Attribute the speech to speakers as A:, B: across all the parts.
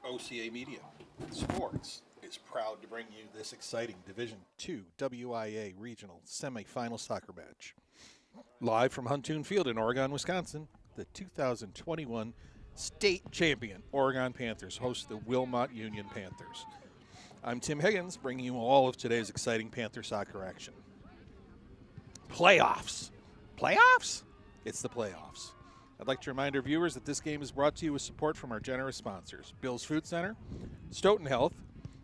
A: OCA Media Sports is proud to bring you this exciting Division II WIAA Regional Semifinal Soccer match. Live from Huntoon Field in Oregon, Wisconsin, the 2021 state champion Oregon Panthers host the Wilmot Union Panthers. I'm Tim Higgins, bringing you all of today's exciting Panther soccer action. Playoffs. Playoffs? It's the playoffs. I'd like to remind our viewers that this game is brought to you with support from our generous sponsors, Bill's Food Center, Stoughton Health,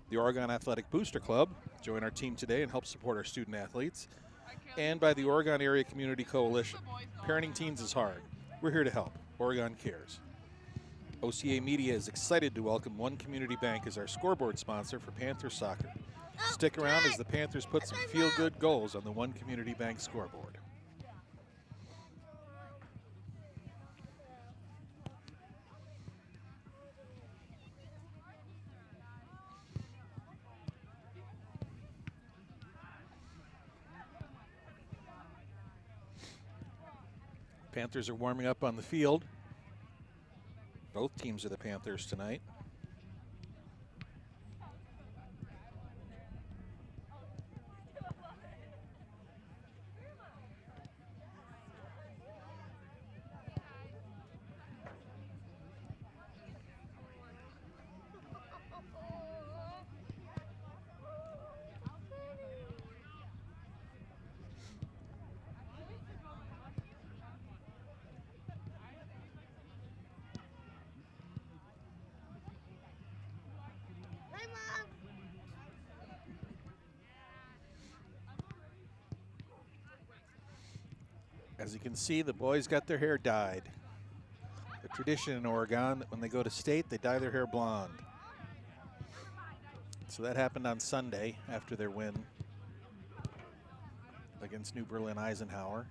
A: the Oregon Athletic Booster Club. Join our team today and help support our student athletes. And by the Oregon Area Community Coalition. Parenting teens is hard. We're here to help. Oregon cares. OCA Media is excited to welcome One Community Bank as our scoreboard sponsor for Panthers soccer. Stick around as the Panthers put some feel-good goals on the One Community Bank scoreboard. Panthers are warming up on the field. Both teams are the Panthers tonight. As you can see, the boys got their hair dyed. The tradition in Oregon that when they go to state, they dye their hair blonde. So that happened on Sunday after their win against New Berlin Eisenhower.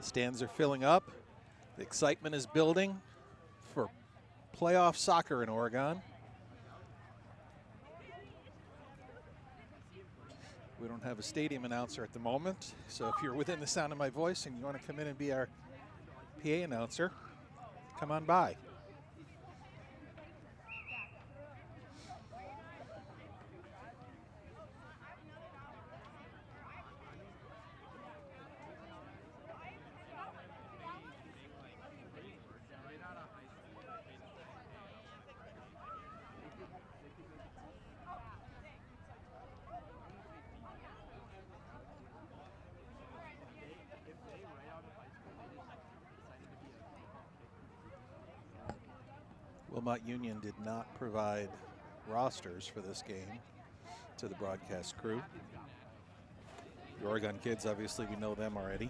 A: The stands are filling up. The excitement is building for playoff soccer in Oregon. We don't have a stadium announcer at the moment, so if you're within the sound of my voice and you want to come in and be our PA announcer, come on by. Wilmot Union did not provide rosters for this game to the broadcast crew. The Oregon kids, obviously, we know them already.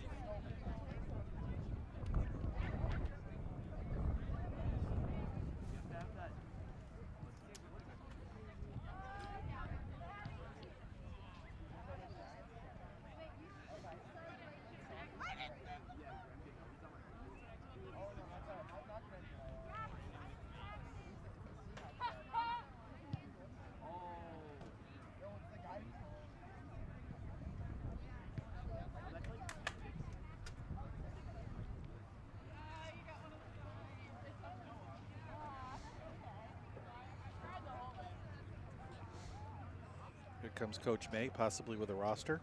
A: comes Coach May, possibly with a roster.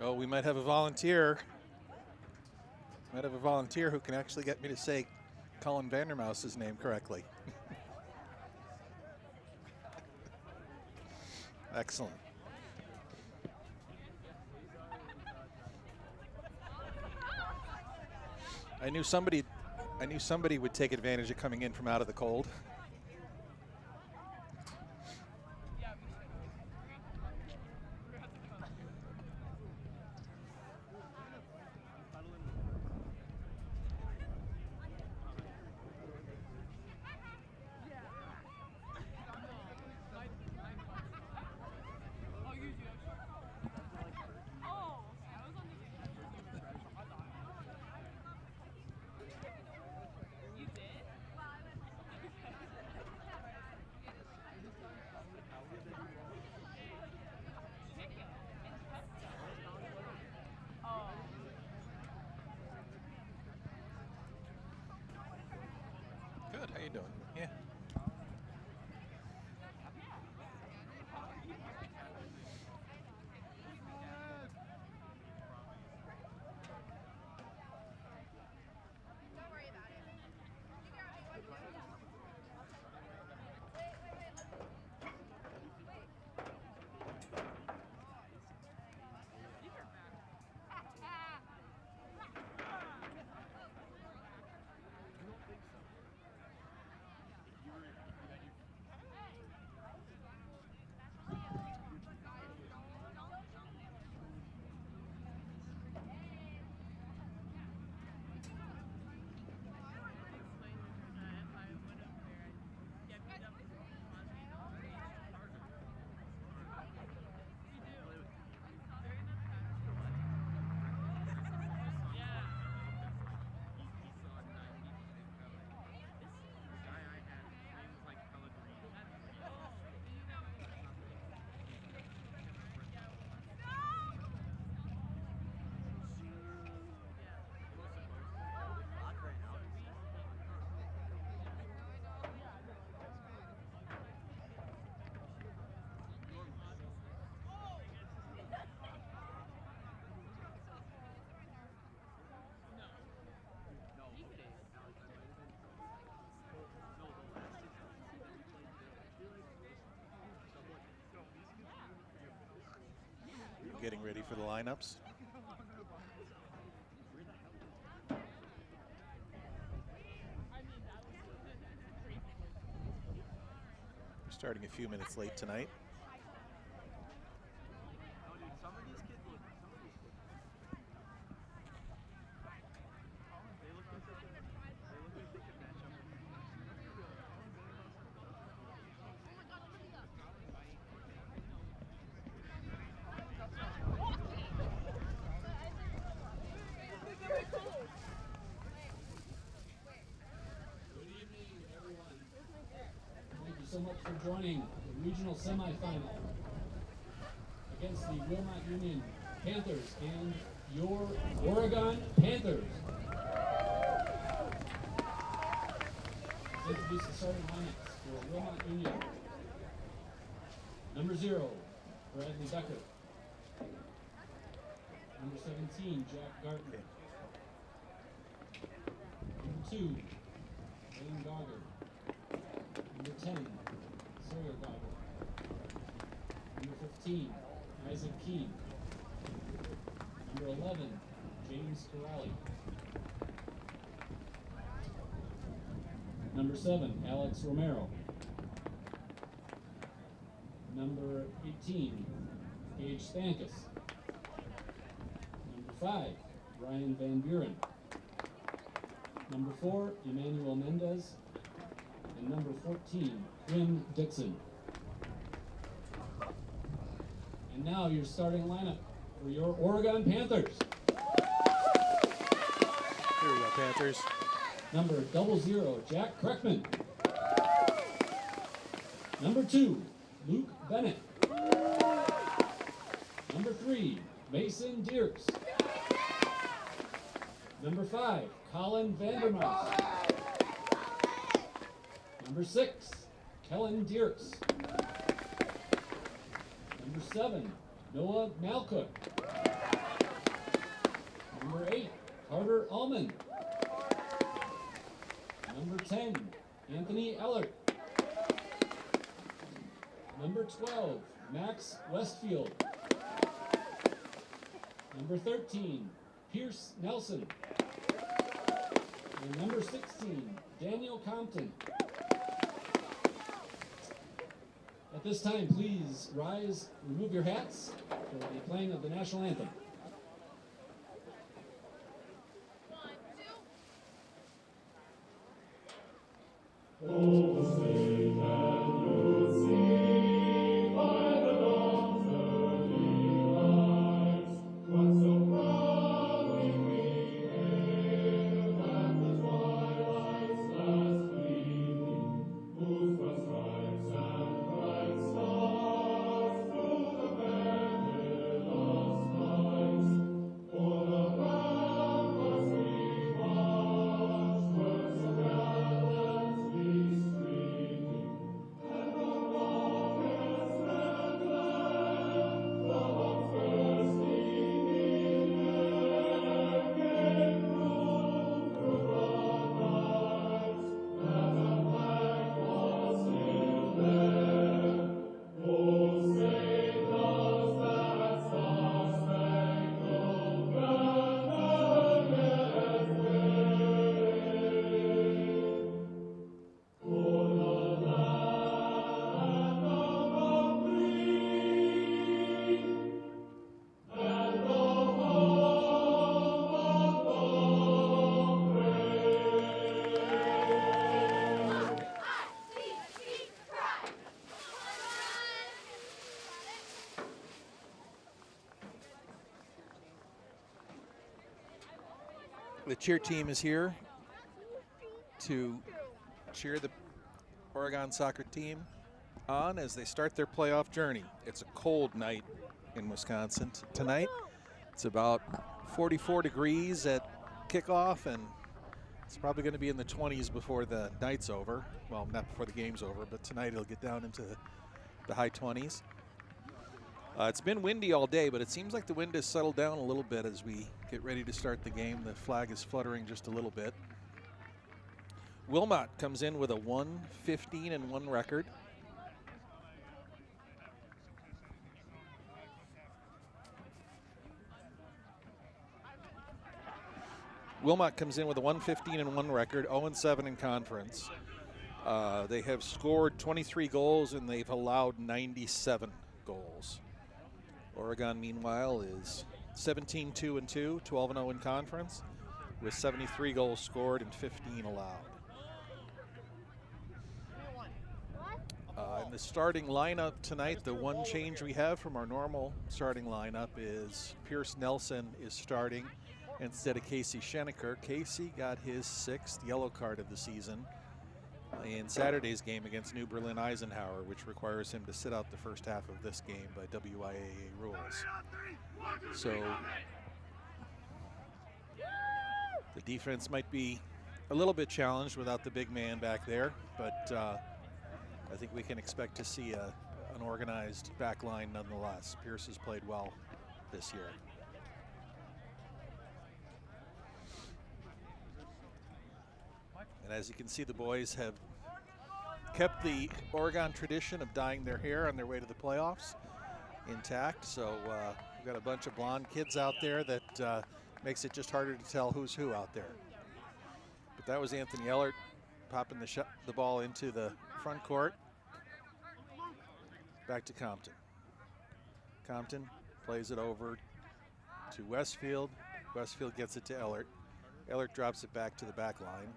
A: Oh, we might have a volunteer. Might have a volunteer who can actually get me to say Colin Vandermouse's name correctly. Excellent. I knew somebody would take advantage of coming in from out of the cold. Good, how you doing? Yeah. Getting ready for the lineups. We're starting a few minutes late tonight.
B: So much for joining the regional semifinal against the Wilmot Union Panthers and your Oregon Panthers. Introduce the starting lineups for Wilmot Union. Number 0, Bradley Becker. Number 17, Jack Gartner. Number 2, Wayne Gogger. Number 10, Sawyer Gogger. Number 15, Isaac Keene. Number 11, James Corrali. Number 7, Alex Romero. Number 18, Gage Stankus. Number 5, Ryan Van Buren. Number 4, Emmanuel Mendez. And number 14, Quinn Dixon. And now your starting lineup for your Oregon Panthers.
A: Here we go, Panthers.
B: Number 00, Jack Kreckman. Number 2, Luke Bennett. Number 3, Mason Dierks. Number 5, Colin Vandermouse. Number 6, Kellen Dierks. Number 7, Noah Malcook. Number 8, Carter Allman. Number 10, Anthony Ellert. Number 12, Max Westfield. Number 13, Pierce Nelson. And number 16, Daniel Compton. At this time, please rise, remove your hats for the playing of the national anthem.
A: The cheer team is here to cheer the Oregon soccer team on as they start their playoff journey. It's a cold night in Wisconsin tonight. It's about 44 degrees at kickoff, and it's probably going to be in the 20s before the night's over. Well, not before the game's over, but tonight it'll get down into the high 20s. It's been windy all day, but it seems like the wind has settled down a little bit as we get ready to start the game. The flag is fluttering just a little bit. Wilmot comes in with a 1-15-1 record. Wilmot comes in with a 1-15-1 record, 0-7 in conference. They have scored 23 goals and they've allowed 97 goals. Oregon, meanwhile, is 17-2-2, 12-0 in conference, with 73 goals scored and 15 allowed. In the starting lineup tonight, the one change we have from our normal starting lineup is Pierce Nelson is starting instead of Casey Scheneker. Casey got his 6th yellow card of the season in Saturday's game against New Berlin Eisenhower, which requires him to sit out the first half of this game by WIAA rules. So the defense might be a little bit challenged without the big man back there, but I think we can expect to see an organized back line nonetheless. Pierce has played well this year. And as you can see, the boys have kept the Oregon tradition of dyeing their hair on their way to the playoffs intact. So we've got a bunch of blonde kids out there that makes it just harder to tell who's who out there. But that was Anthony Ellert popping the ball into the front court. Back to Compton. Compton plays it over to Westfield. Westfield gets it to Ellert. Ellert drops it back to the back line.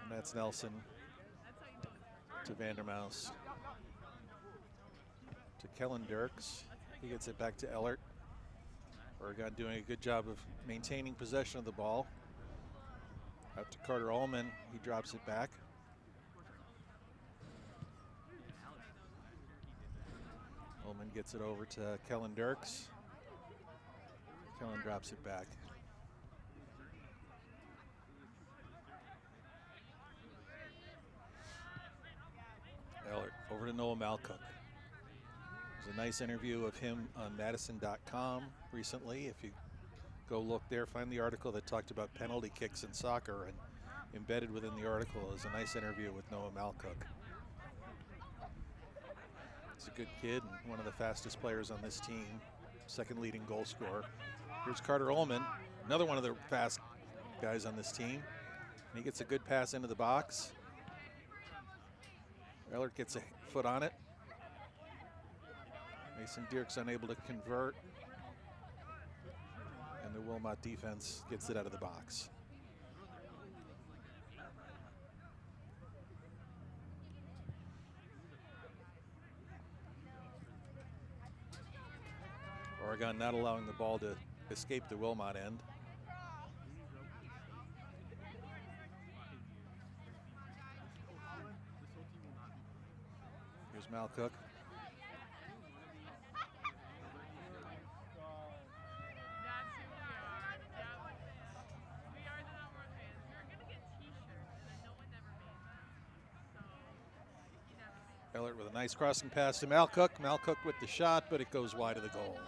A: And that's Nelson to Vandermouse to Kellen Dierks. He gets it back to Ellert. Oregon doing a good job of maintaining possession of the ball. Out to Carter Allman. He drops it back. Allman gets it over to Kellen Dierks. Kellen drops it back. Ellert over to Noah Malcook. There's a nice interview of him on Madison.com recently. If you go look there, find the article that talked about penalty kicks in soccer, and embedded within the article is a nice interview with Noah Malcook. He's a good kid and one of the fastest players on this team, second leading goal scorer. Here's Carter Ullman, another one of the fast guys on this team. And he gets a good pass into the box. Ellert gets a foot on it. Mason Dierks unable to convert. And the Wilmot defense gets it out of the box. Oregon not allowing the ball to escape the Wilmot end. Here's Malcook. Ellert with a nice crossing pass to Malcook. Malcook with the shot, but it goes wide of the goal.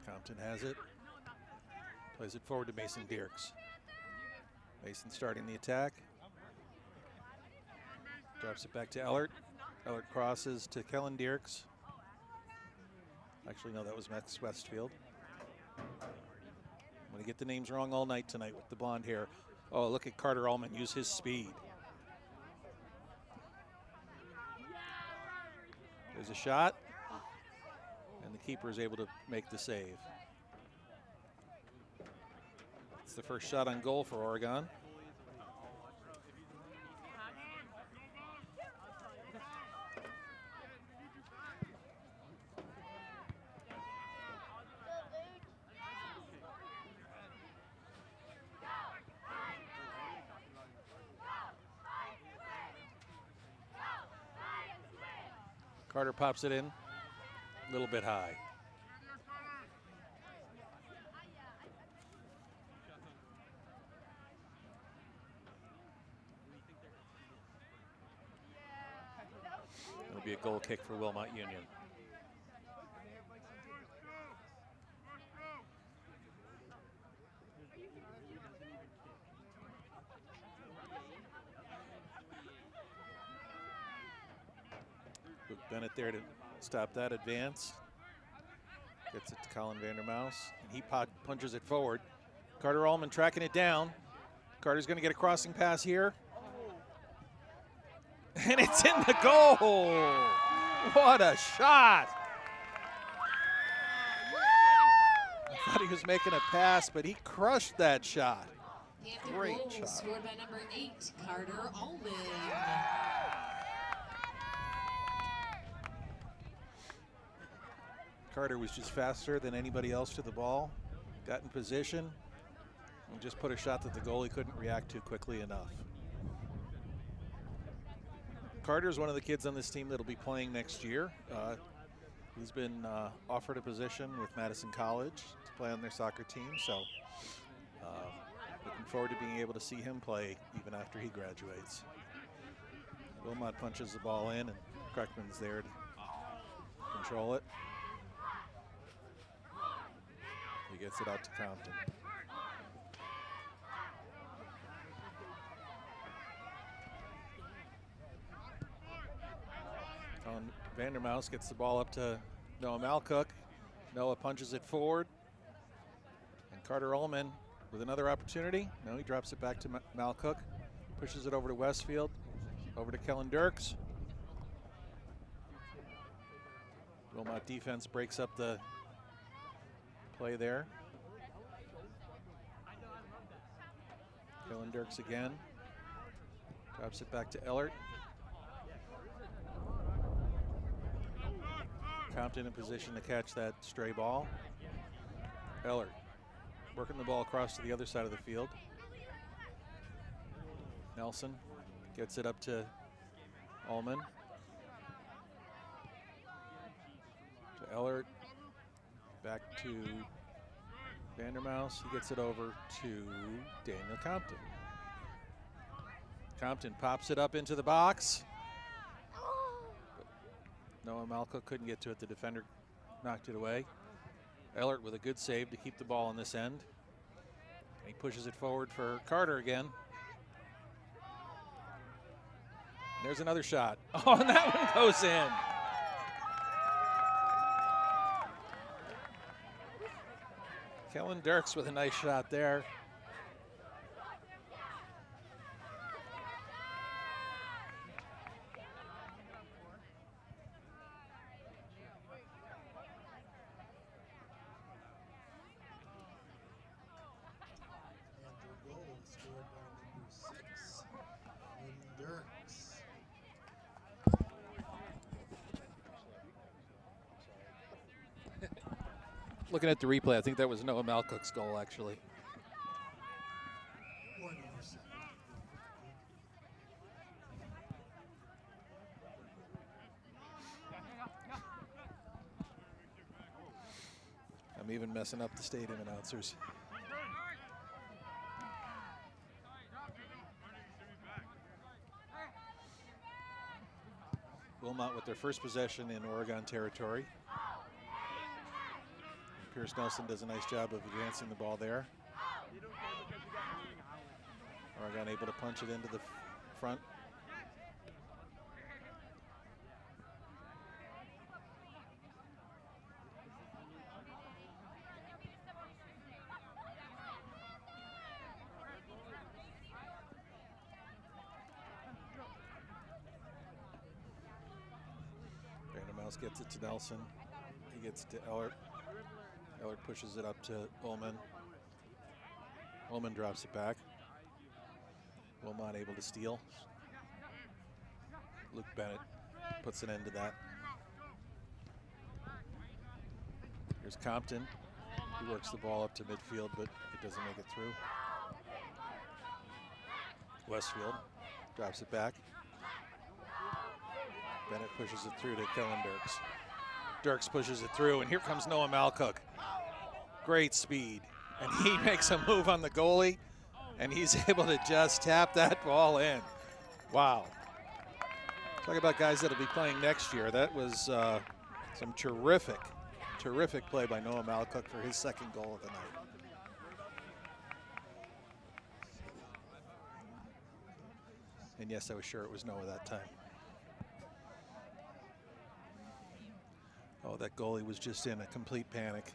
A: Compton has it. Plays it forward to Mason Dierks. Mason starting the attack. Drops it back to Ellert. Ellert crosses to Kellen Dierks. Actually, no, that was Max Westfield. I'm going to get the names wrong all night tonight with the blonde hair. Oh, look at Carter Ullman use his speed. There's a shot, and the keeper is able to make the save. It's the first shot on goal for Oregon. Carter pops it in, a little bit high. It'll be a goal kick for Wilmot Union. Luke Bennett there to stop that advance. Gets it to Colin Vandermouse, and he punches it forward. Carter Ullman tracking it down. Carter's going to get a crossing pass here. And it's in the goal. What a shot. I thought he was making a pass, but he crushed that shot. Great shot.
C: Scored by number 8, Carter Ullman.
A: Carter was just faster than anybody else to the ball. Got in position and just put a shot that the goalie couldn't react to quickly enough. Carter's one of the kids on this team that'll be playing next year. He's been offered a position with Madison College to play on their soccer team, so looking forward to being able to see him play even after he graduates. Wilmot punches the ball in, and Kreckman's there to control it. He gets it out to Compton. Colin Vandermouse gets the ball up to Noah Malcook. Noah punches it forward. And Carter Ullman with another opportunity. No, he drops it back to Malcook. Pushes it over to Westfield. Over to Kellen Dierks. Wilmot defense breaks up the play there. Kellen Dierks again. Drops it back to Ellert. Compton in position to catch that stray ball. Ellert working the ball across to the other side of the field. Nelson gets it up to Ullman. To Ellert. Back to Vandermouse. He gets it over to Daniel Compton. Compton pops it up into the box. Noah Malcook couldn't get to it. The defender knocked it away. Ellert with a good save to keep the ball on this end. He pushes it forward for Carter again. There's another shot. Oh, and that one goes in. Kellen Dirks with a nice shot there. Looking at the replay, I think that was Noah Malcook's goal, actually. I'm even messing up the stadium announcers. Wilmot with their first possession in Oregon territory. Pierce Nelson does a nice job of advancing the ball there. Oregon able to punch it into the front. Vandermouse gets it to Nelson. He gets it to Ellert. Ellert pushes it up to Ullman. Ullman drops it back. Wilmot able to steal. Luke Bennett puts an end to that. Here's Compton. He works the ball up to midfield, but it doesn't make it through. Westfield drops it back. Bennett pushes it through to Kellen Dirks. Dirks pushes it through, and here comes Noah Malcook. Great speed, and he makes a move on the goalie, and he's able to just tap that ball in. Wow. Talk about guys that'll be playing next year. That was some terrific play by Noah Malcook for his second goal of the night. And yes, I was sure it was Noah that time. Oh, that goalie was just in a complete panic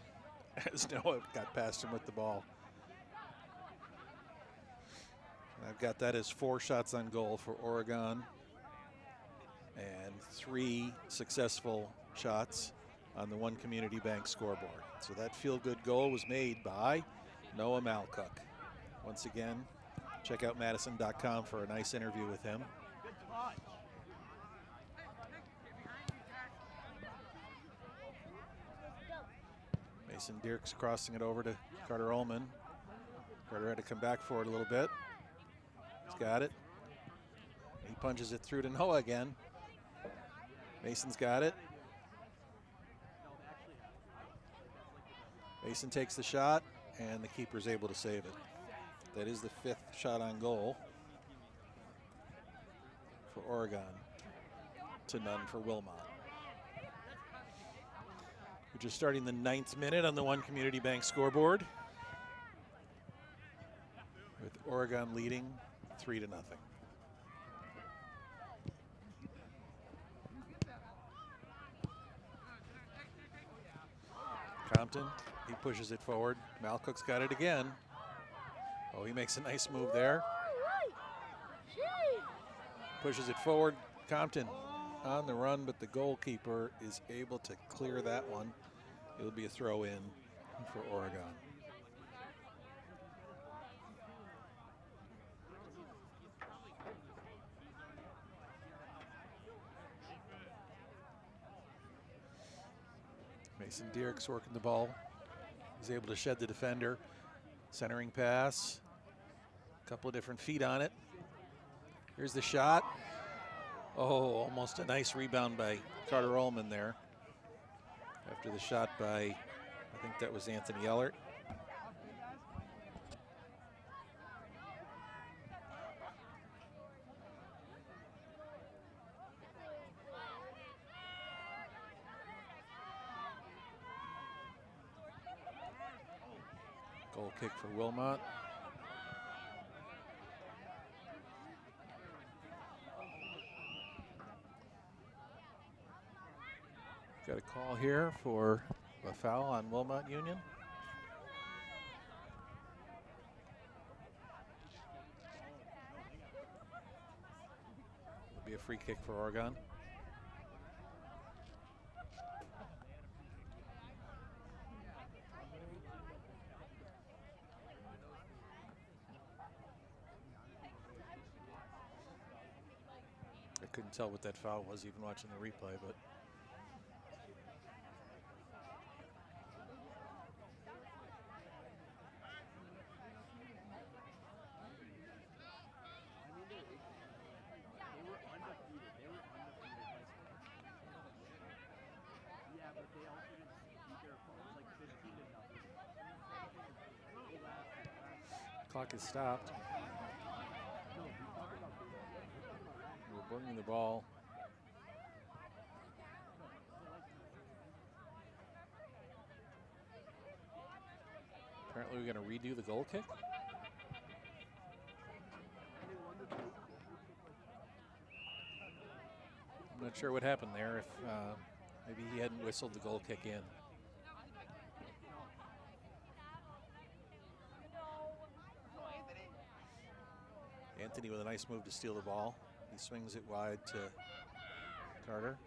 A: as Noah got past him with the ball. And I've got that as 4 shots on goal for Oregon and 3 successful shots on the One Community Bank scoreboard. So that feel-good goal was made by Noah Malcook. Once again, check out Madison.com for a nice interview with him. Mason Dirks crossing it over to Carter Ullman. Carter had to come back for it a little bit. He's got it. He punches it through to Noah again. Mason's got it. Mason takes the shot, and the keeper's able to save it. That is the 5th shot on goal for Oregon, to none for Wilmot. We're just starting the 9th minute on the One Community Bank scoreboard, with Oregon leading 3-0. Compton, he pushes it forward. Malcook's got it again. Oh, he makes a nice move there. Pushes it forward. Compton on the run, but the goalkeeper is able to clear that one. It'll be a throw in for Oregon. Mason Dierks working the ball. He's able to shed the defender. Centering pass. A couple of different feet on it. Here's the shot. Oh, almost a nice rebound by Carter Ullman there. After the shot by, I think that was Anthony Ellert. Goal kick for Wilmot. Got a call here for a foul on Wilmot Union. It'll be a free kick for Oregon. I couldn't tell what that foul was even watching the replay, but clock is stopped. We're bringing the ball. Apparently we're going to redo the goal kick. I'm not sure what happened there, if maybe he hadn't whistled the goal kick in. Anthony with a nice move to steal the ball. He swings it wide to Carter.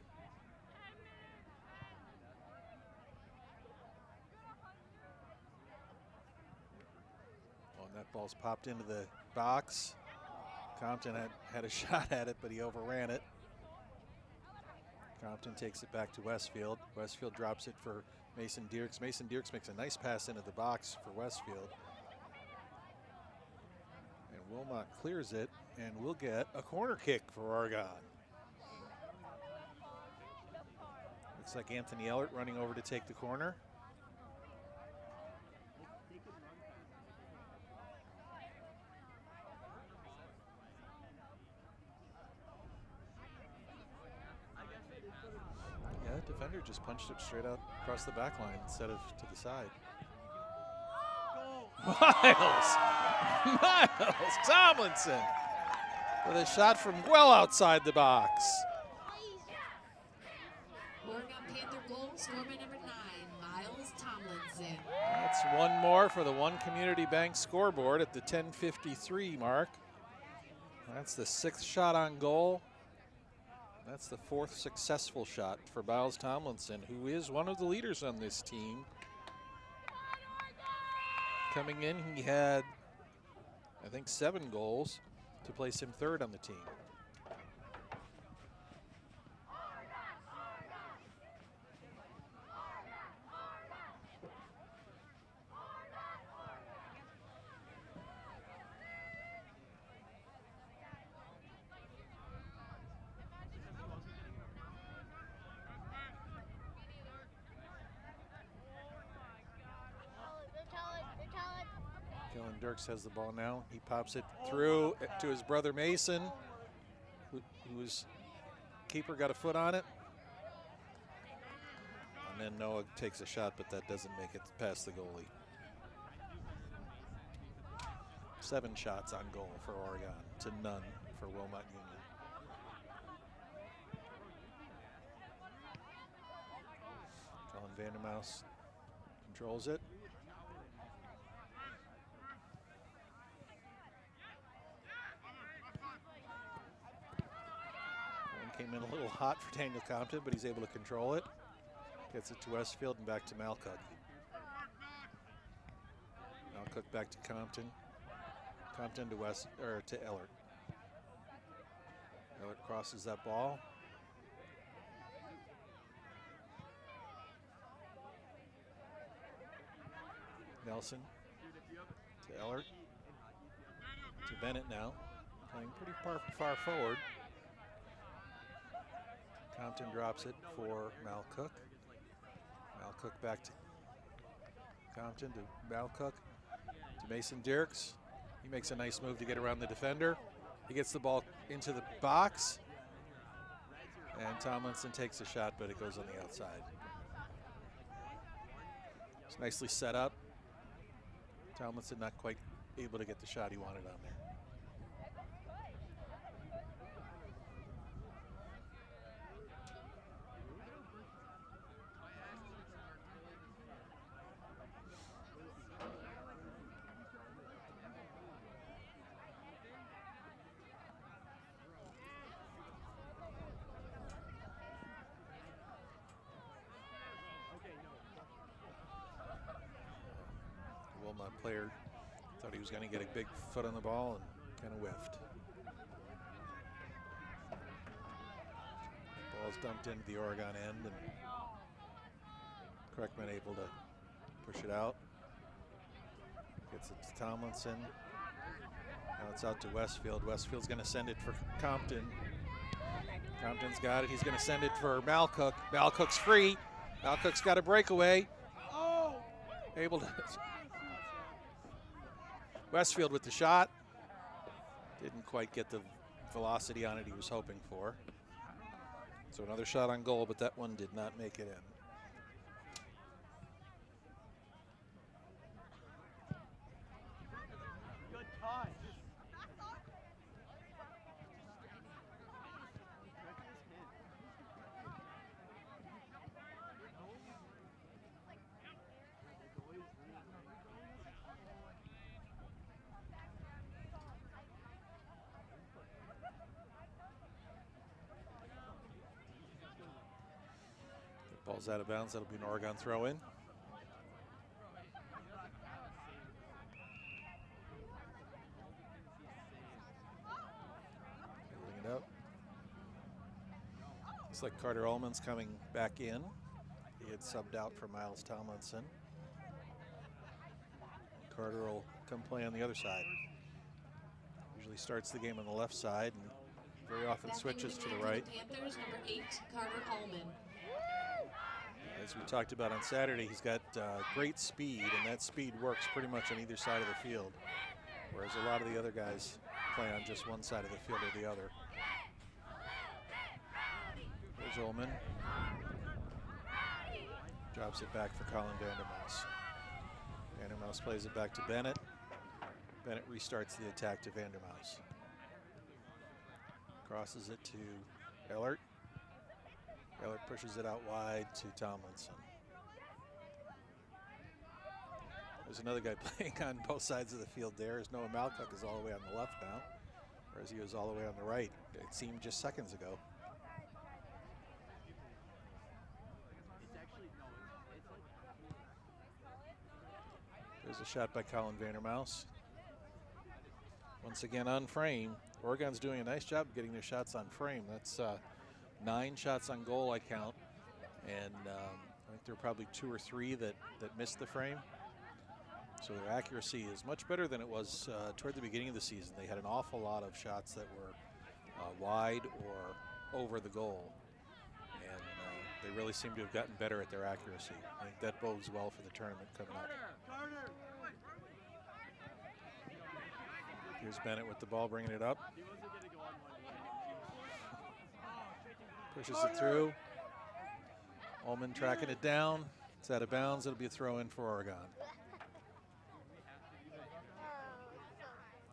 A: Oh, and that ball's popped into the box. Compton had a shot at it, but he overran it. Compton takes it back to Westfield. Westfield drops it for Mason Dierks. Mason Dierks makes a nice pass into the box for Westfield. And Wilmot clears it, and we'll get a corner kick for Oregon. Looks like Anthony Ellert running over to take the corner. Yeah, the defender just punched it straight out across the back line instead of to the side. Miles Tomlinson with a shot from well outside the box.
C: Oregon Panther goal, scoreman number 9, Miles Tomlinson.
A: That's one more for the One Community Bank scoreboard at the 10:53 mark. That's the 6th shot on goal. That's the 4th successful shot for Miles Tomlinson, who is one of the leaders on this team. Coming in, he had, I think, 7 goals to place him 3rd on the team. Dirks has the ball now. He pops it through to his brother Mason, who's keeper got a foot on it. And then Noah takes a shot, but that doesn't make it past the goalie. 7 shots on goal for Oregon to none for Wilmot Union. Colin Vandermouse controls it. Came in a little hot for Daniel Compton, but he's able to control it. Gets it to Westfield and back to Malcook. Malcook back to Compton. Compton to Ellert. Ellert crosses that ball. Nelson to Ellert. To Bennett now. Playing pretty far forward. Compton drops it for Mal Cook. Mal Cook back to Compton to Mal Cook to Mason Dirks. He makes a nice move to get around the defender. He gets the ball into the box. And Tomlinson takes a shot, but it goes on the outside. It's nicely set up. Tomlinson not quite able to get the shot he wanted on there. Wilmot player thought he was going to get a big foot on the ball and kind of whiffed. Ball's dumped into the Oregon end, and Kreckman able to push it out. Gets it to Tomlinson. Now it's out to Westfield. Westfield's going to send it for Compton. Compton's got it. He's going to send it for Malcook. Malcook's free. Malcook's got a breakaway. Able to. Westfield with the shot. Didn't quite get the velocity on it he was hoping for. So another shot on goal, but that one did not make it in.
D: Good touch.
A: Ball's out of bounds. That'll be an Oregon throw in. Building it up. Looks like Carter Ullman's coming back in. He had subbed out for Miles Tomlinson. Carter will come play on the other side. Usually starts the game on the left side and very often switches to the right.
C: Panthers, number 8, Carter Ullman.
A: As we talked about on Saturday, he's got great speed, and that speed works pretty much on either side of the field, whereas a lot of the other guys play on just one side of the field or the other. There's Ullman. Drops it back for Colin Vandermouse. Vandermouse plays it back to Bennett. Bennett restarts the attack to Vandermouse. Crosses it to Ellert. Ellert pushes it out wide to Tomlinson. There's another guy playing on both sides of the field there, as Noah Malcook is all the way on the left now, whereas he was all the way on the right, it seemed just seconds ago. There's a shot by Colin Vandermouse. Once again on frame. Oregon's doing a nice job of getting their shots on frame. That's 9 shots on goal, I count, and I think there were probably 2 or 3 that missed the frame. So their accuracy is much better than it was toward the beginning of the season. They had an awful lot of shots that were wide or over the goal, and they really seem to have gotten better at their accuracy. I think that bodes well for the tournament coming up. Here's Bennett with the ball, bringing it up. Pushes it through. Ullman tracking it down. It's out of bounds. It'll be a throw in for Oregon.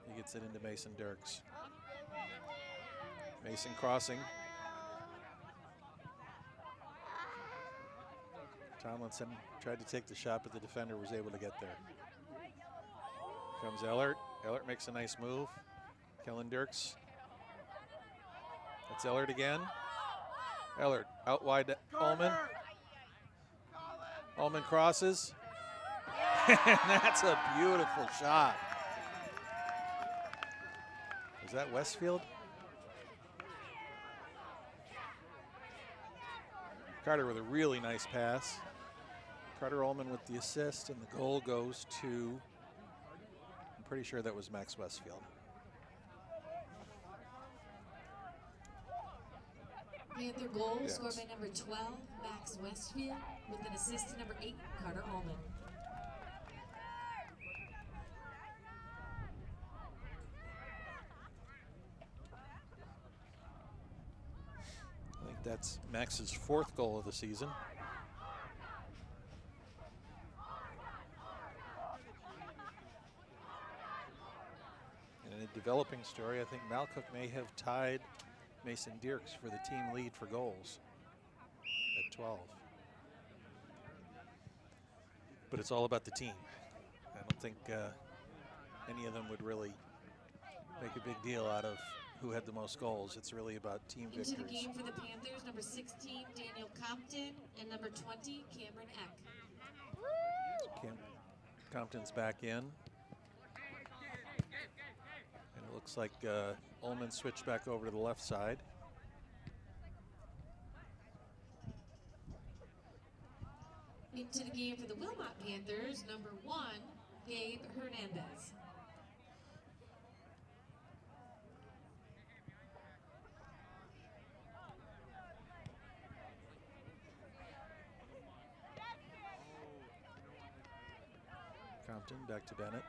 A: He gets it into Mason Dirks. Mason crossing. Tomlinson tried to take the shot, but the defender was able to get there. Comes Ellert. Ellert makes a nice move. Kellen Dirks. That's Ellert again. Ellert out wide to Ullman. Ullman crosses. And that's a beautiful shot. Was that Westfield? Carter with a really nice pass. Carter Ullman with the assist, and the goal goes to, I'm pretty sure that was Max Westfield.
C: Panther goal
A: Yes.
C: scored by number 12, Max Westfield, with an assist to number 8, Carter Ullman.
A: I think that's Max's 4th goal of the season. And in a developing story, I think Malcook may have tied Mason Dierks for the team lead for goals at 12. But it's all about the team. I don't think any of them would really make a big deal out of who had the most goals. It's really about team victories.
C: Into the game for the Panthers, number 16, Daniel Compton, and number 20, Cameron Eck.
A: Compton's back in. And it looks like Ullman switched back over to the left side.
C: Into the game for the Wilmot Panthers, number 1, Gabe Hernandez.
A: Compton back to Bennett.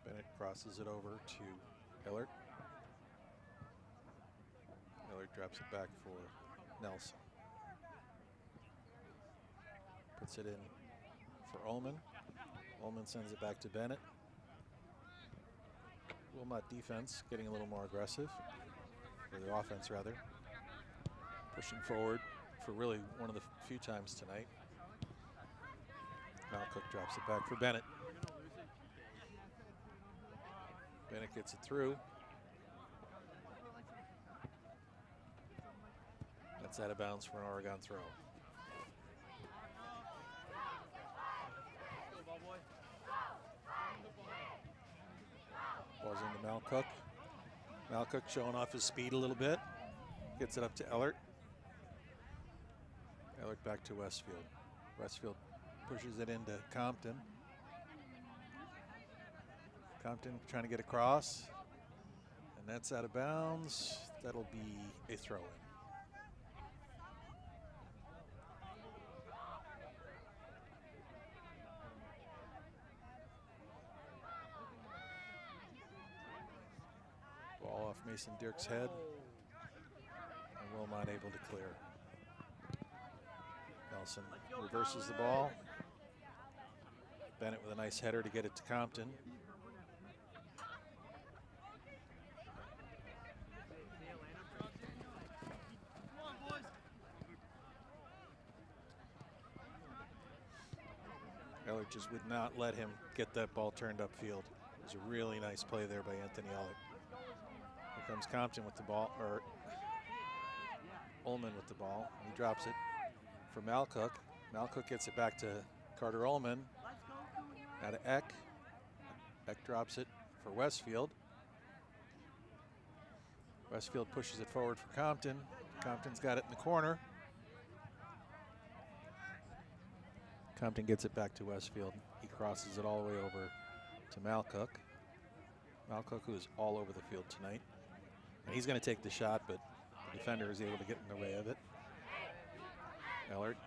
A: Bennett crosses it over to Hillard. Hillard drops it back for Nelson. Puts it in for Ullman. Ullman sends it back to Bennett. Wilmot defense getting a little more aggressive, or the offense rather. Pushing forward for really one of the few times tonight. Malcook drops it back for Bennett. Bennett gets it through. That's out of bounds for an Oregon throw. Ball's into Malcook. Malcook showing off his speed a little bit. Gets it up to Ellert. Ellert back to Westfield. Westfield pushes it into Compton. Compton trying to get across. And that's out of bounds. That'll be a throw-in. Ball off Mason Dierks' head. And Wilmot able to clear. Nelson reverses the ball. Bennett with a nice header to get it to Compton. Ellert just would not let him get that ball turned upfield. It was a really nice play there by Anthony Ellert. Here comes Compton with the ball, or Ullman with the ball. He drops it for Malcook. Malcook gets it back to Carter Ullman. Now to Eck. Eck drops it for Westfield. Westfield pushes it forward for Compton. Compton's got it in the corner. Compton gets it back to Westfield. He crosses it all the way over to Malcook. Malcook, who is all over the field tonight. And he's going to take the shot, but the defender is able to get in the way of it. Ellert.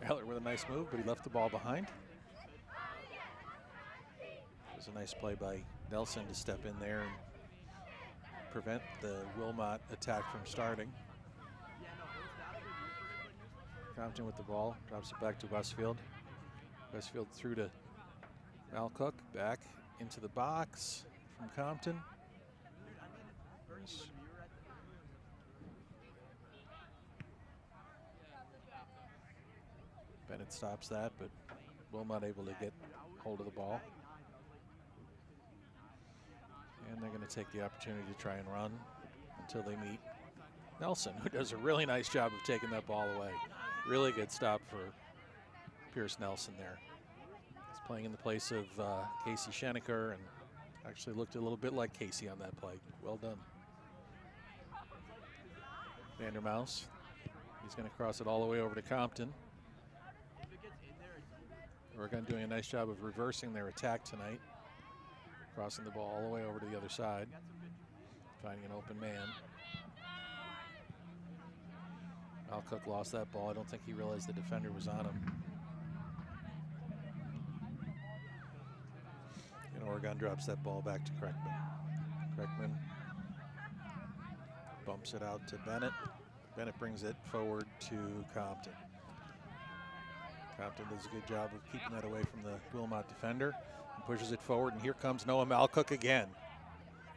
A: Ellert with a nice move, but he left the ball behind. It was a nice play by Nelson to step in there and prevent the Wilmot attack from starting. Compton with the ball, drops it back to Westfield. Westfield through to Malcook, back into the box from Compton. Bennett stops that, but Wilmot able to get hold of the ball. And they're going to take the opportunity to try and run until they meet Nelson, who does a really nice job of taking that ball away. Really good stop for Pierce Nelson there. He's playing in the place of Casey Schenecker, and Actually looked a little bit like Casey on that play. Well done. Vandermouse. He's going to cross it all the way over to Compton. Oregon doing a nice job of reversing their attack tonight. Crossing the ball all the way over to the other side. Finding an open man. Malcook lost that ball. I don't think he realized the defender was on him. And Oregon drops that ball back to Kreckman. Kreckman bumps it out to Bennett. Bennett brings it forward to Compton. Compton does a good job of keeping that away from the Wilmot defender and pushes it forward, and here comes Noah Malcook again.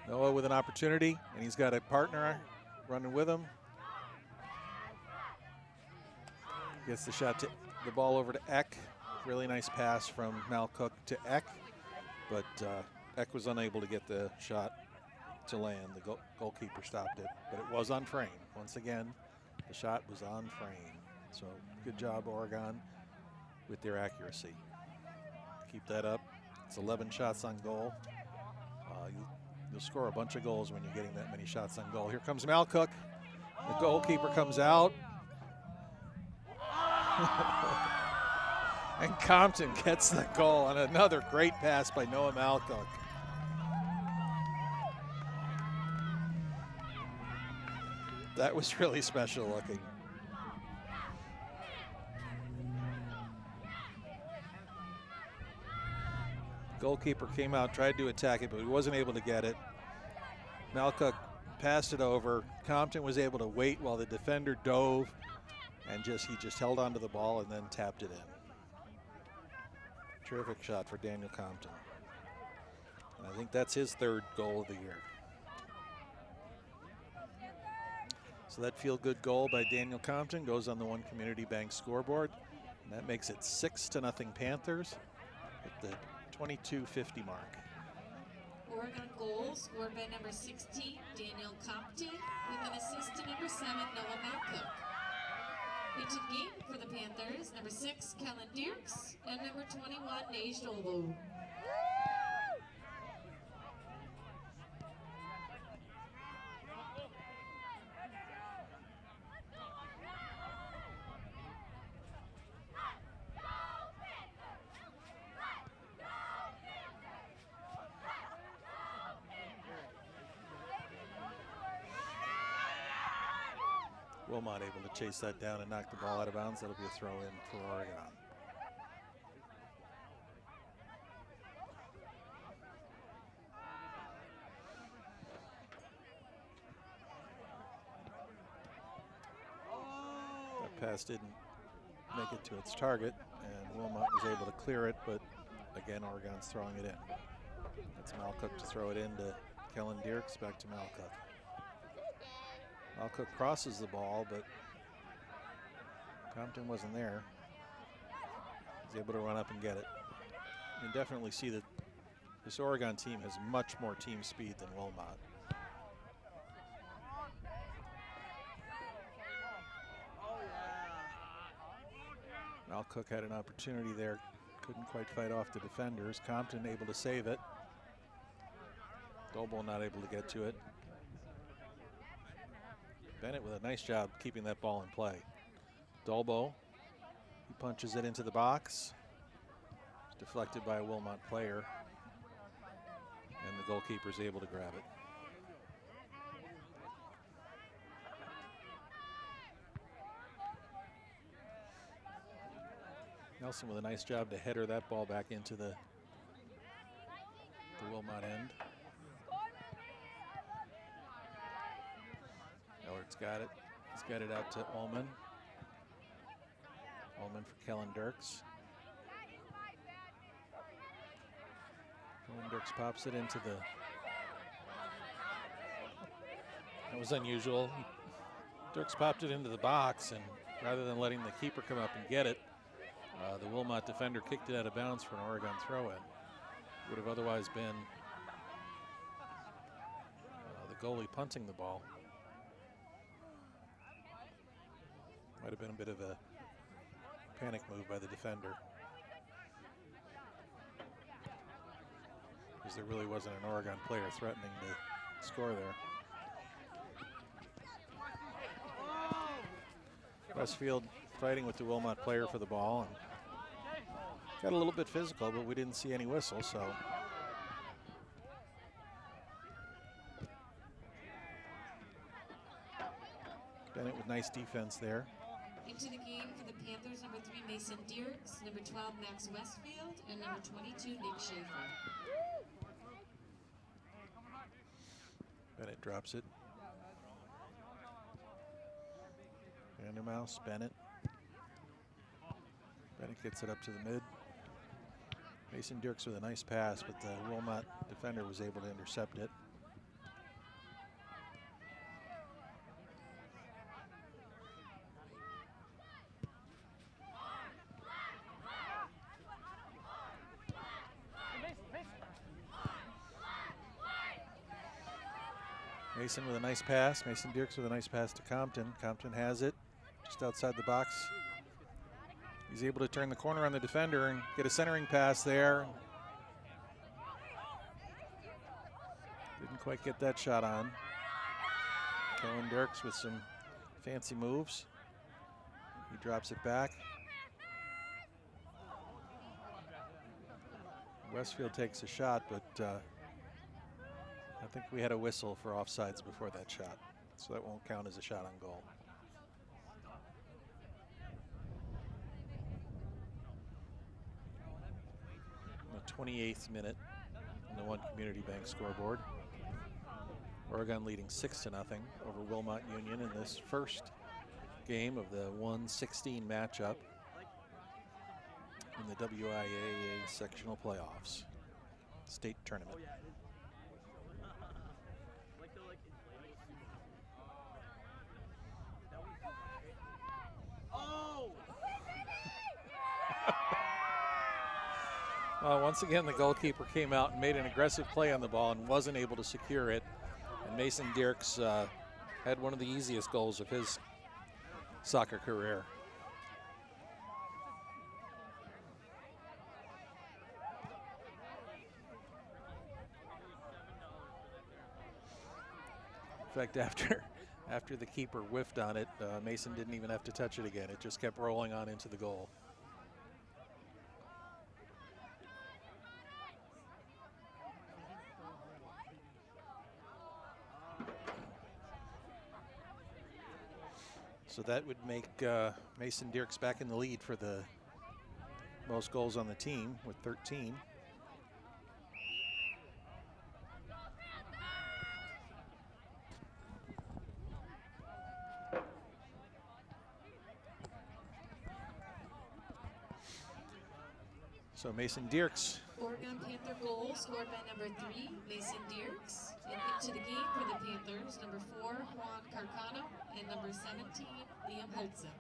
A: Noah with an opportunity, and he's got a partner running with him. Gets the shot to the ball over to Eck. Really nice pass from Malcook to Eck, but Eck was unable to get the shot to land. The goalkeeper stopped it, but it was on frame. Once again, the shot was on frame. So good job, Oregon, with their accuracy. Keep that up. It's 11 shots on goal. You'll score a bunch of goals when you're getting that many shots on goal. Here comes Malcook. The goalkeeper comes out. And Compton gets the goal on another great pass by Noah Malcook. That was really special looking. Goalkeeper came out, tried to attack it, but he wasn't able to get it. Malcook passed it over. Compton was able to wait while the defender dove, and he just held onto the ball and then tapped it in. Terrific shot for Daniel Compton. And I think that's his third goal of the year. So that feel-good goal by Daniel Compton goes on the One Community Bank scoreboard. And that makes it 6-0 Panthers at the 22:50 mark.
C: Oregon goal scored by number 16, Daniel Compton, with an assist to number 7, Noah Malcook. Into the game for the Panthers, number 6, Kellen Dierks, and number 21, Neige Dolbo.
A: Wilmot able to chase that down and knock the ball out of bounds. That'll be a throw in for Oregon. That pass didn't make it to its target, and Wilmot was able to clear it, but again, Oregon's throwing it in. That's Malcook to throw it in to Kellen Dierks, back to Malcook. Malcook crosses the ball, but Compton wasn't there. He's able to run up and get it. You can definitely see that this Oregon team has much more team speed than Wilmot. Malcook had an opportunity there, couldn't quite fight off the defenders. Compton able to save it. Dolbo not able to get to it. Bennett with a nice job keeping that ball in play. Dolbo, he punches it into the box. It's deflected by a Wilmot player. And the goalkeeper's able to grab it. Nelson with a nice job to header that ball back into the Wilmot end. Ellard's got it. He's got it out to Ullman. Ullman for Kellen Dierks. Kellen Dierks pops it into the... That was unusual. Dierks popped it into the box, and rather than letting the keeper come up and get it, the Wilmot defender kicked it out of bounds for an Oregon throw-in. Would have otherwise been the goalie punting the ball. Might have been a bit of a panic move by the defender. because there really wasn't an Oregon player threatening to score there. Westfield fighting with the Wilmot player for the ball and got a little bit physical, but we didn't see any whistle, so. Bennett with nice defense there.
C: Into the game for the Panthers, number 3, Mason Dierks, number 12, Max Westfield, and number 22, Nick Schaefer.
A: Bennett drops it. Vandermouse, Bennett. Bennett gets it up to the mid. Mason Dierks with a nice pass, but the Wilmot defender was able to intercept it. Mason with a nice pass. Mason Dierks with a nice pass to Compton. Compton has it just outside the box. He's able to turn the corner on the defender and get a centering pass there. Didn't quite get that shot on. Kellen Dirks with some fancy moves. He drops it back. Westfield takes a shot, but I think we had a whistle for offsides before that shot, so that won't count as a shot on goal. The 28th minute in the One Community Bank scoreboard. Oregon leading 6-0 over Wilmot Union in this first game of the 1-16 matchup in the WIAA sectional playoffs state tournament. Once again, the goalkeeper came out and made an aggressive play on the ball and wasn't able to secure it. And Mason Dierks had one of the easiest goals of his soccer career. In fact, after the keeper whiffed on it, Mason didn't even have to touch it again. It just kept rolling on into the goal. So that would make Mason Dierks back in the lead for the most goals on the team with 13. So Mason Dierks.
C: Oregon Panther goal scored by number 3, Mason Dierks. And into the game for the Panthers, number 4, Juan Carcano, and number 17, Liam Holtzen.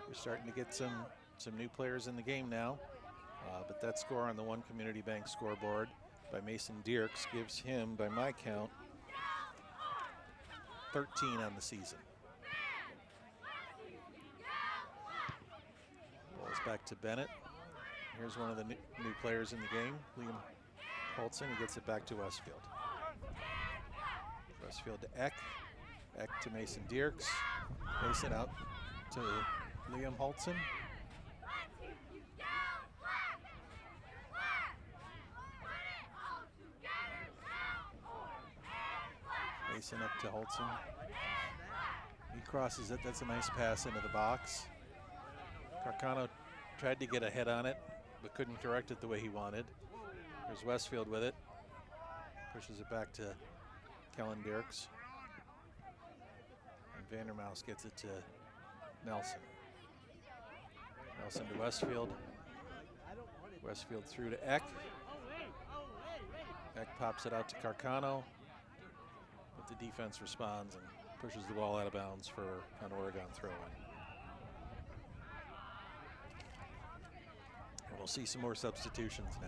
A: We're starting to get some new players in the game now, but that score on the One Community Bank scoreboard by Mason Dierks gives him, by my count, 13 on the season. Ball's back to Bennett. Here's one of the new players in the game, Liam Holtzen. He gets it back to Westfield. Westfield to Eck. Eck to Mason Dierks. Mason out to Liam Holtzen. Mason up to Holtzen. He crosses it. That's a nice pass into the box. Carcano tried to get a head on it, but couldn't direct it the way he wanted. There's Westfield with it. Pushes it back to Kellen Dierks. And Vandermouse gets it to Nelson. Nelson to Westfield. Westfield through to Eck. Eck pops it out to Carcano. But the defense responds and pushes the ball out of bounds for an Oregon throw-in. We'll see some more substitutions now.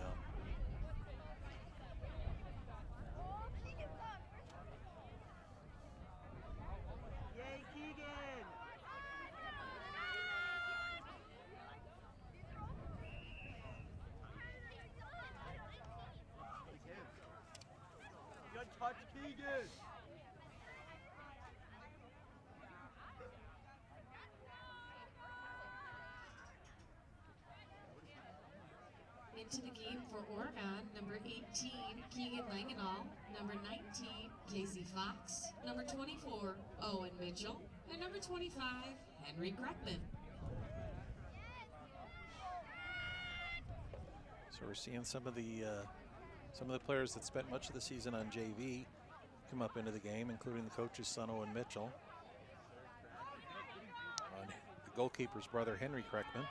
C: Into the game for Oregon, number 18, Keegan Langenall, number 19, Casey Fox, number 24, Owen Mitchell, and number 25, Henry Kreckman.
A: So we're seeing some of the players that spent much of the season on JV come up into the game, including the coach's son, Owen Mitchell. The goalkeeper's brother, Henry Kreckman.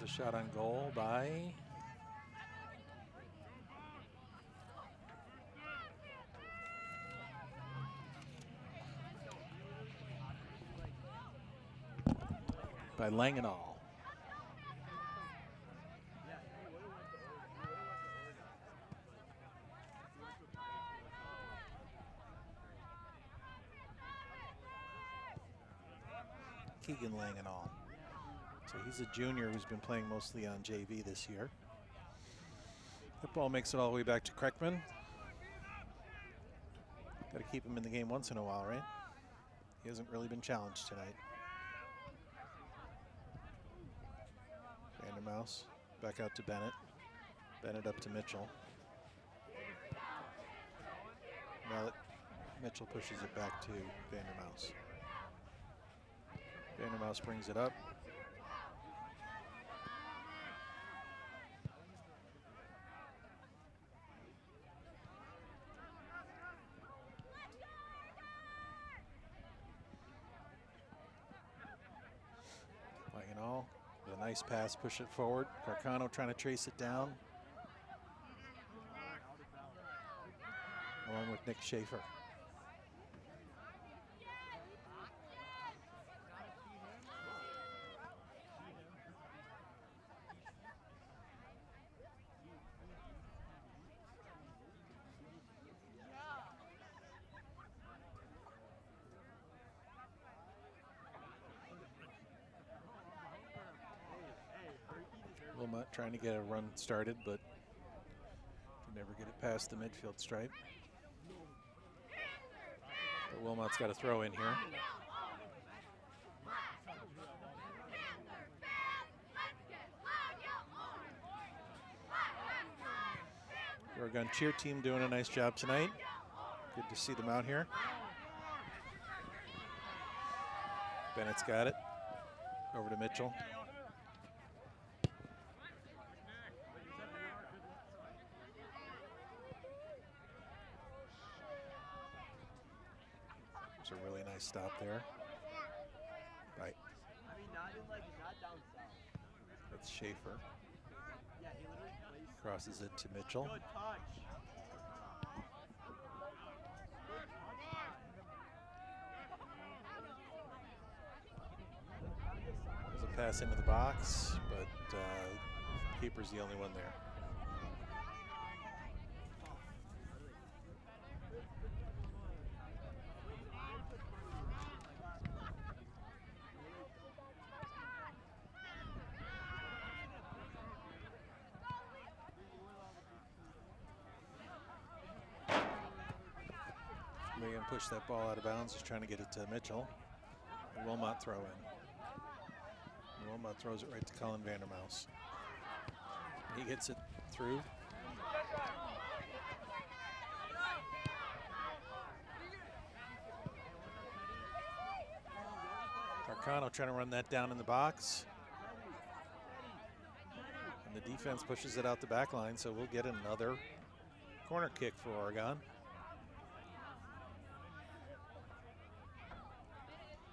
A: A shot on goal by Langenall. Keegan Langenall. So he's a junior who's been playing mostly on JV this year. The ball makes it all the way back to Kreckman. Got to keep him in the game once in a while, right? He hasn't really been challenged tonight. Vandermouse back out to Bennett. Bennett up to Mitchell. Now that Mitchell pushes it back to Vandermouse. Vandermouse brings it up. Nice pass, push it forward. Carcano trying to trace it down. Along with Nick Schaefer. Wilmot trying to get a run started, but can never get it past the midfield stripe. But Wilmot's got a throw in here. The Oregon cheer team doing a nice job tonight. Good to see them out here. Bennett's got it. Over to Mitchell. It's a really nice stop there. Right. That's Schaefer. Crosses it to Mitchell. There's a pass into the box, but keeper's the only one there. They're going to push that ball out of bounds, just trying to get it to Mitchell. And Wilmot throw in. And Wilmot throws it right to Colin Vandermouse. He gets it through. Carcano trying to run that down in the box. And the The defense pushes it out the back line, so we'll get another corner kick for Oregon.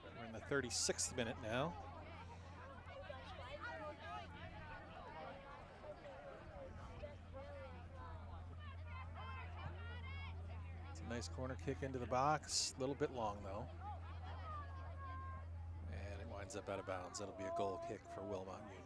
A: We're in the 36th minute now. It's a nice corner kick into the box, a little bit long though. And it winds up out of bounds. That'll be a goal kick for Wilmot Union.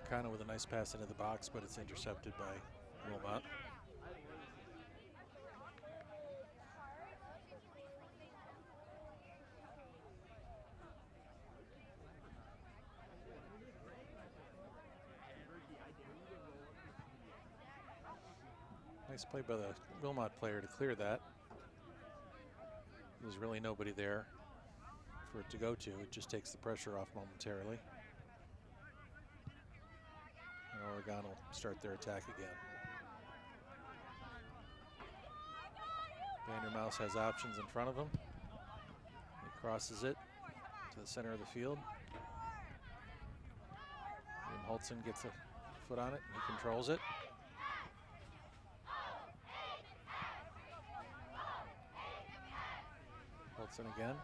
A: Carcano with a nice pass into the box, but it's intercepted by Wilmot. Nice play by the Wilmot player to clear that. There's really nobody there for it to go to. It just takes the pressure off momentarily. And Oregon will start their attack again. Vandermouse has options in front of him. He crosses it to the center of the field. Liam Holtzen gets a foot on it, and he controls it. Holtzen again.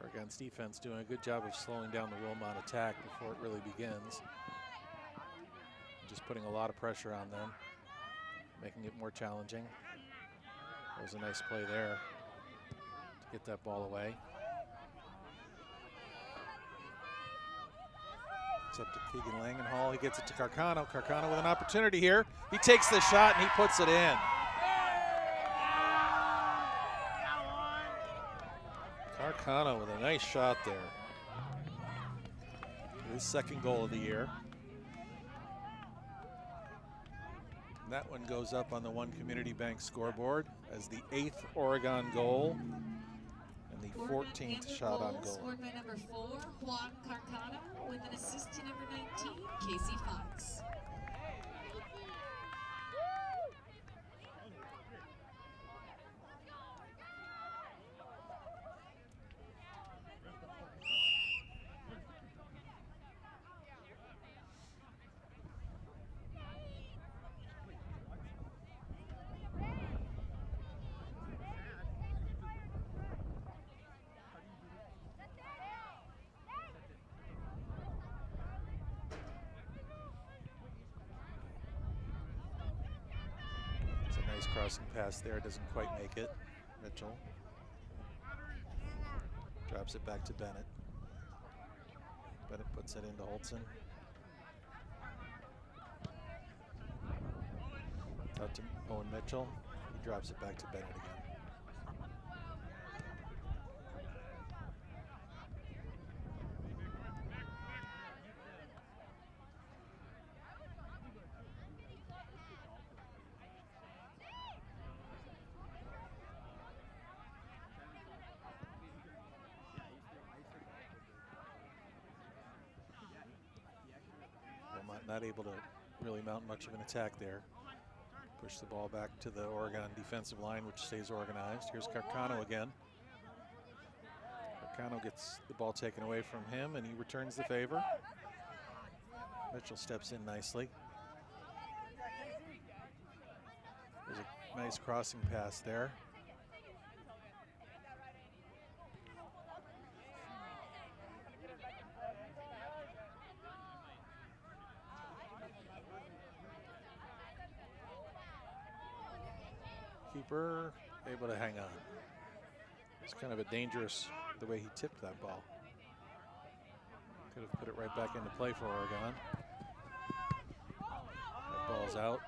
A: Oregon's defense doing a good job of slowing down the Wilmot attack before it really begins. Just putting a lot of pressure on them, making it more challenging. That was a nice play there to get that ball away. It's up to Keegan Langenhall. He gets it to Carcano. Carcano with an opportunity here. He takes the shot and he puts it in. Carcano with a nice shot there. His second goal of the year. And that one goes up on the One Community Bank scoreboard as the 8th Oregon goal and the 14th shot on goal.
C: Scored by number 4, Juan Carcano, with an assist to number 19, Casey Fox.
A: Nice crossing pass there, doesn't quite make it. Mitchell drops it back to Bennett. Bennett puts it into Holtzen. Out to Owen Mitchell. He drops it back to Bennett again. Not able to really mount much of an attack there. Push the ball back to the Oregon defensive line, which stays organized. Here's Carcano again. Carcano gets the ball taken away from him, and he returns the favor. Mitchell steps in nicely. There's a nice crossing pass there. Keeper able to hang on. It's kind of a dangerous the way he tipped that ball. Could have put it right back into play for Oregon. That ball's out.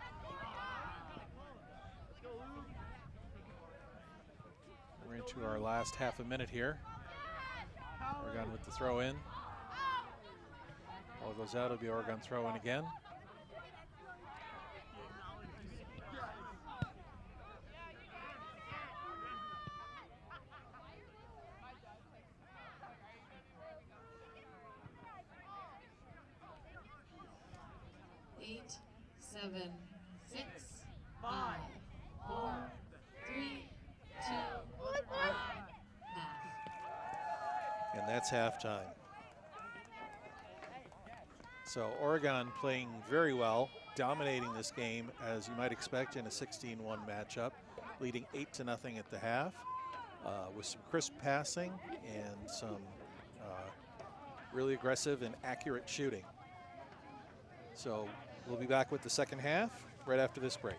A: We're into our last half a minute here. Oregon with the throw in. Ball goes out, it'll be Oregon throw in again.
C: Eight, 7, 6, 5, 4, 3, 2, 1, half.
A: And that's halftime. So Oregon playing very well, dominating this game as you might expect in a 16-1 matchup, leading 8-0 at the half, with some crisp passing and some really aggressive and accurate shooting. So we'll be back with the second half right after this break.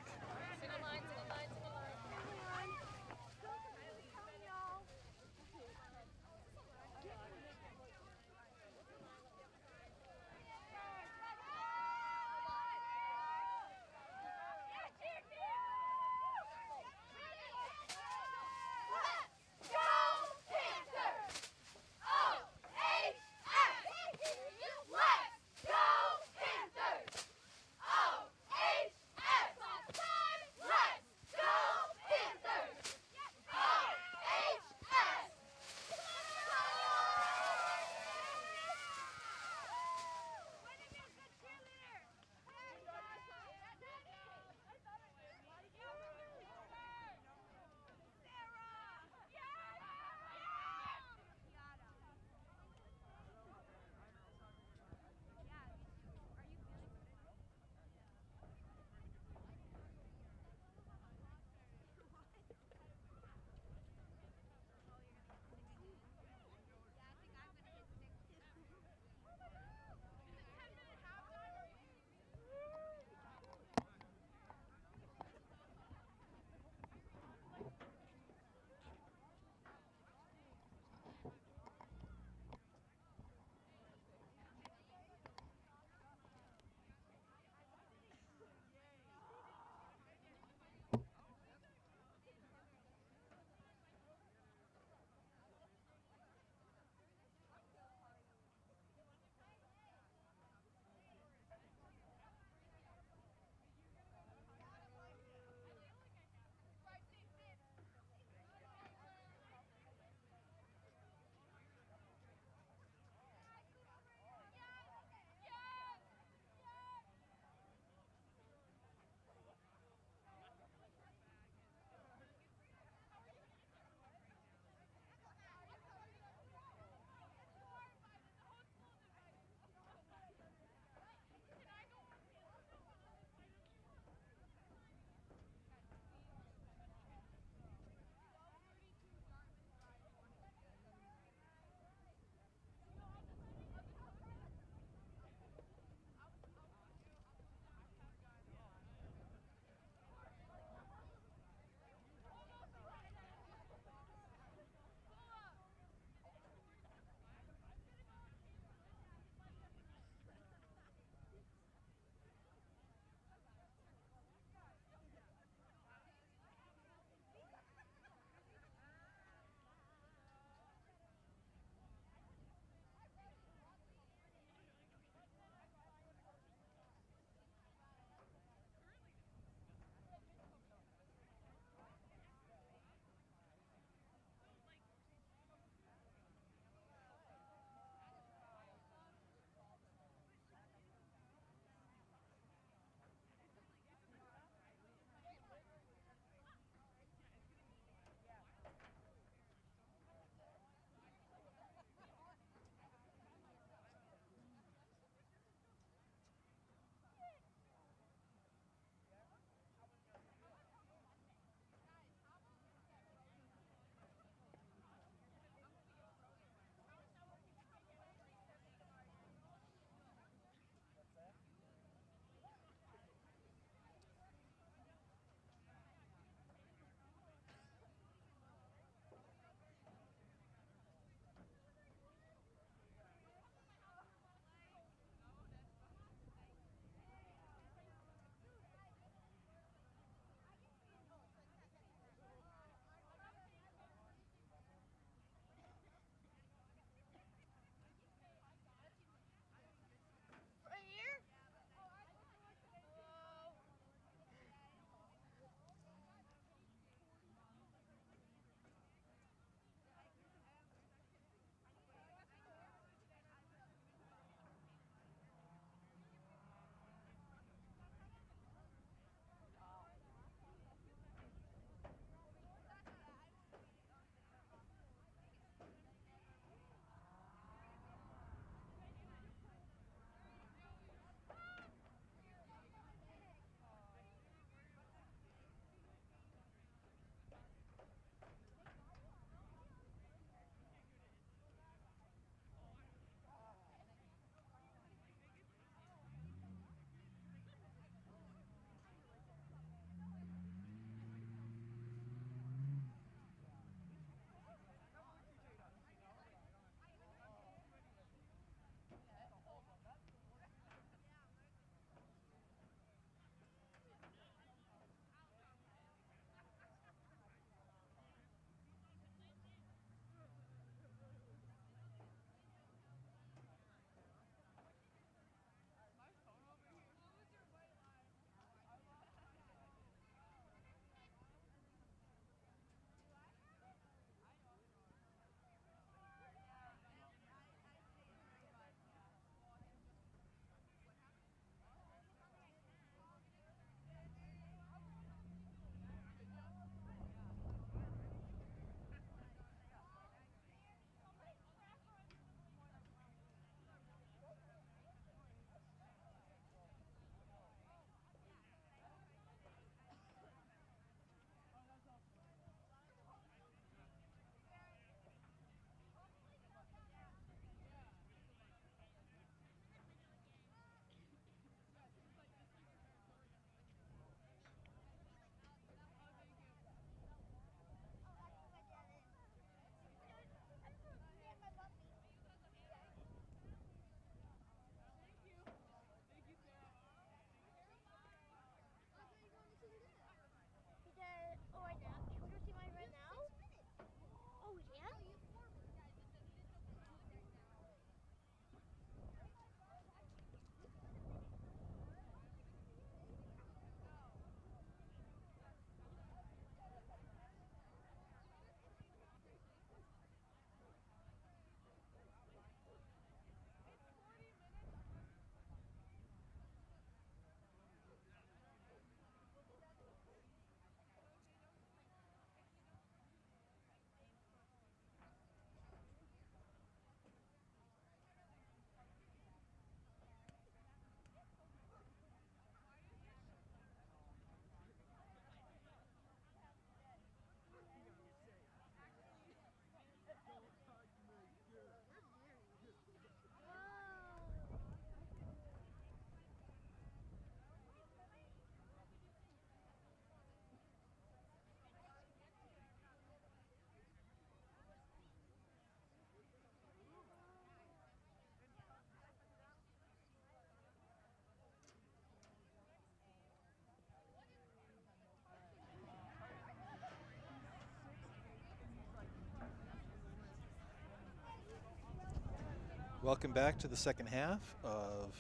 A: Welcome back to the second half of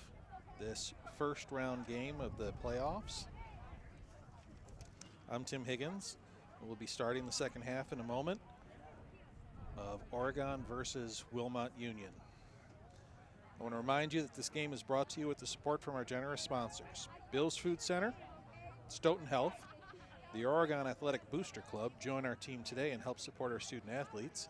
A: this first round game of the playoffs. I'm Tim Higgins. We'll be starting the second half in a moment of Oregon versus Wilmot Union. I want to remind you that this game is brought to you with the support from our generous sponsors: Bill's Food Center, Stoughton Health, the Oregon Athletic Booster Club. Join our team today and help support our student athletes.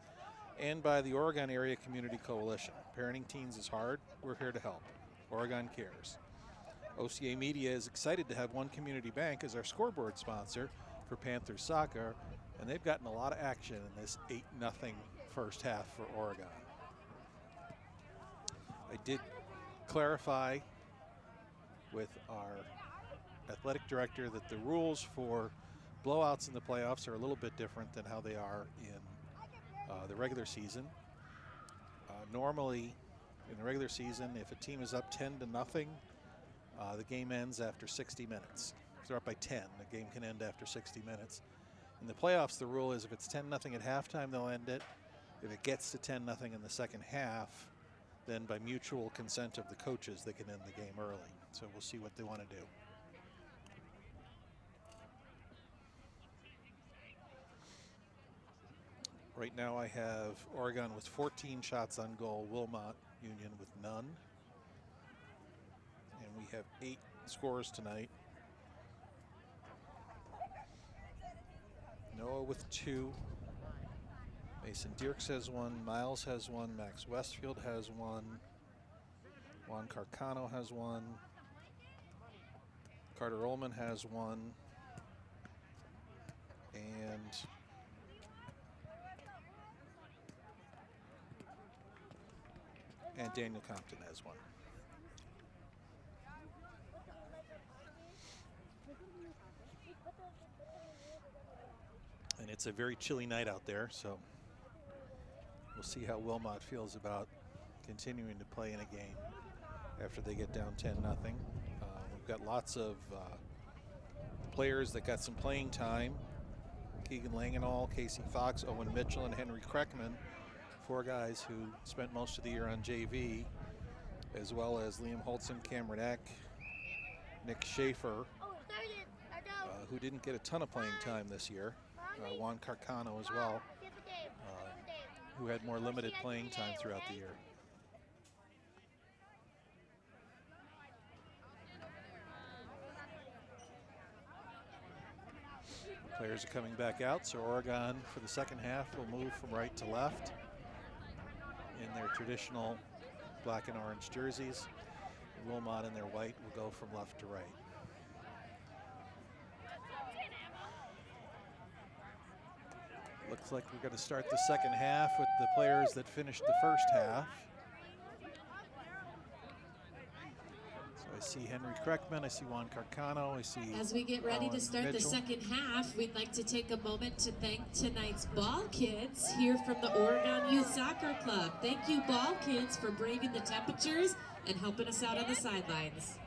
A: And by the Oregon Area Community Coalition. Parenting teens is hard. We're here to help. Oregon cares. OCA Media is excited to have One Community Bank as our scoreboard sponsor for Panthers soccer, and they've gotten a lot of action in this 8-0 first half for Oregon. I did clarify with our athletic director that the rules for blowouts in the playoffs are a little bit different than how they are in the regular season. Normally, in the regular season, if a team is up 10-0, the game ends after 60 minutes. If they're up by 10, the game can end after 60 minutes. In the playoffs, the rule is if it's 10-0 at halftime, they'll end it. If it gets to 10-0 in the second half, then by mutual consent of the coaches, they can end the game early. So we'll see what they want to do. Right now I have Oregon with 14 shots on goal, Wilmot Union with none. And we have 8 scores tonight. Noah with 2. Mason Dierks has 1. Miles has 1. Max Westfield has 1. Juan Carcano has 1. Carter Ullman has 1. And Daniel Compton has 1. And it's a very chilly night out there, so we'll see how Wilmot feels about continuing to play in a game after they get down 10-0. We've got lots of players that got some playing time. Keegan Langenall, Casey Fox, Owen Mitchell, and Henry Kreckman. 4 guys who spent most of the year on JV, as well as Liam Holtzen, Cameron Eck, Nick Schaefer, who didn't get a ton of playing time this year. Juan Carcano as well, who had more limited playing time throughout the year. Players are coming back out, so Oregon for the second half will move from right to left in their traditional black and orange jerseys. Wilmot in their white will go from left to right. Looks like we're going to start the second half with the players that finished the first half. So I see Henry Kreckman, I see Juan Carcano, I see
C: As we get ready to start
A: Mitchell.
C: the second half, we'd like to take a moment to thank tonight's ball kids here from the Oregon Youth Soccer Club. Thank you, ball kids, for braving the temperatures and helping us out on the sidelines.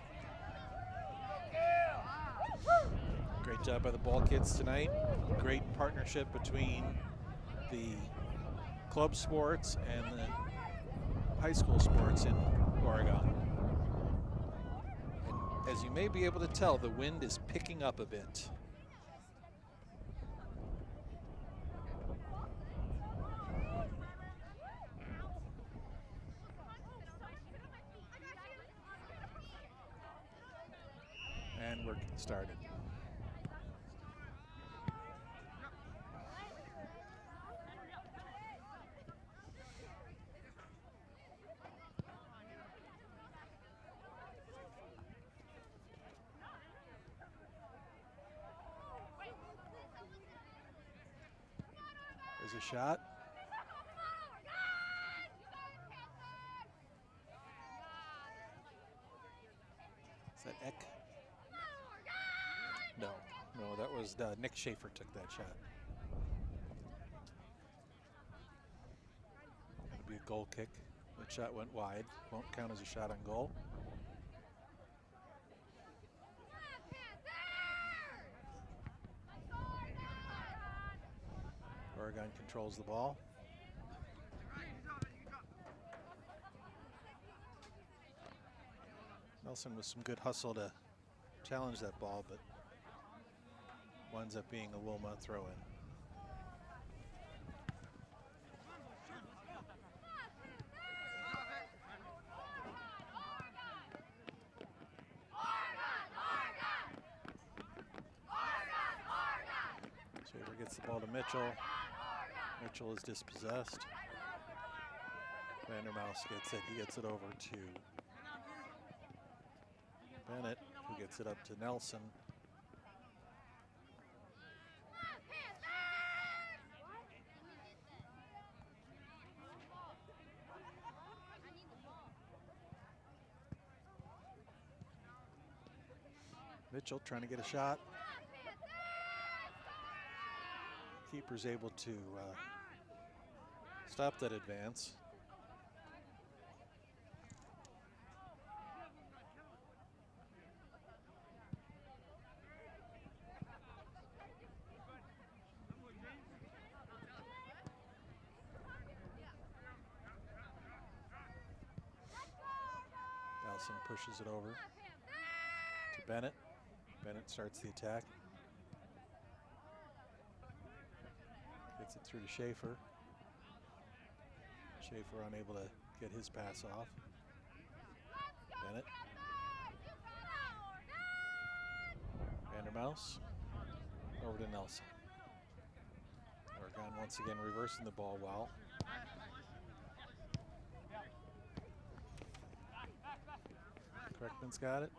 A: Great job by the ball kids tonight. Great partnership between the club sports and the high school sports in Oregon. And as you may be able to tell, the wind is picking up a bit. And we're started. There's a shot. Is that Eck? No, that was Nick Schaefer took that shot. It'll be a goal kick. That shot went wide. Won't count as a shot on goal. Oregon controls the ball. Nelson with some good hustle to challenge that ball, but winds up being a Wilmot throw-in. Shaver gets the ball to Mitchell. Mitchell is dispossessed. Vandermouse gets it. He gets it over to Bennett, who gets it up to Nelson. Mitchell trying to get a shot. Keeper's able to stop that advance. Nelson pushes it over to Bennett. Bennett starts the attack. Gets it through to Schaefer. Schaefer unable to get his pass off. Bennett. Vandermouse. Over to Nelson. Oregon once again reversing the ball well. Kreckman's got it.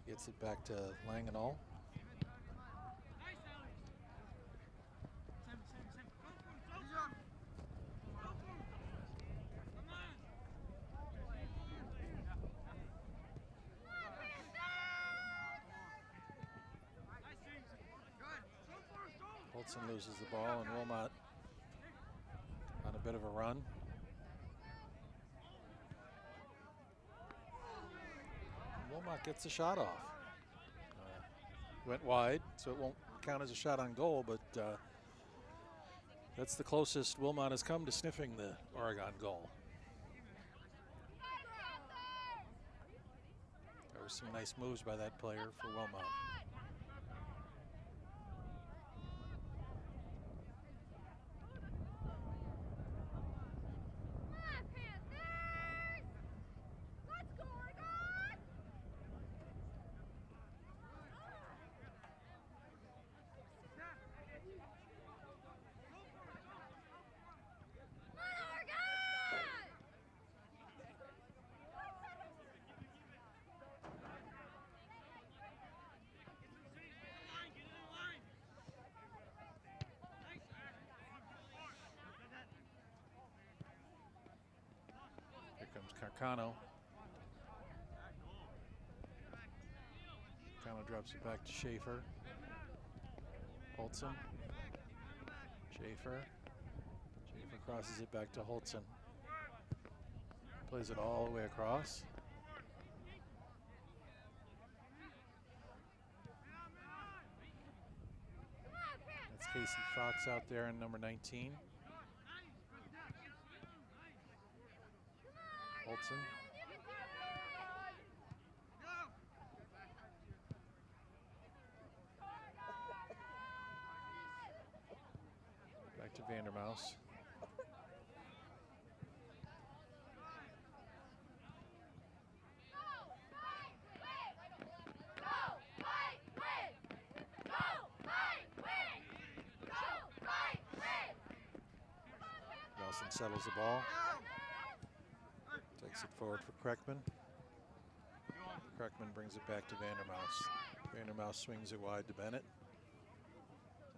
A: Gets it back to Langenall. Holtzen loses the ball, and Wilmot on a bit of a run. Wilmot gets the shot off. Went wide, so it won't count as a shot on goal, but that's the closest Wilmot has come to sniffing the Oregon goal. There were some nice moves by that player for Wilmot. Carcano. Carcano drops it back to Schaefer. Holtzen. Schaefer. Schaefer crosses it back to Holtzen. Plays it all the way across. That's Casey Fox out there in number 19. Holtzen. Back to Vandermouse. Nelson settles the ball. Takes it forward for Kreckman. Kreckman brings it back to Vandermouse. Vandermouse swings it wide to Bennett.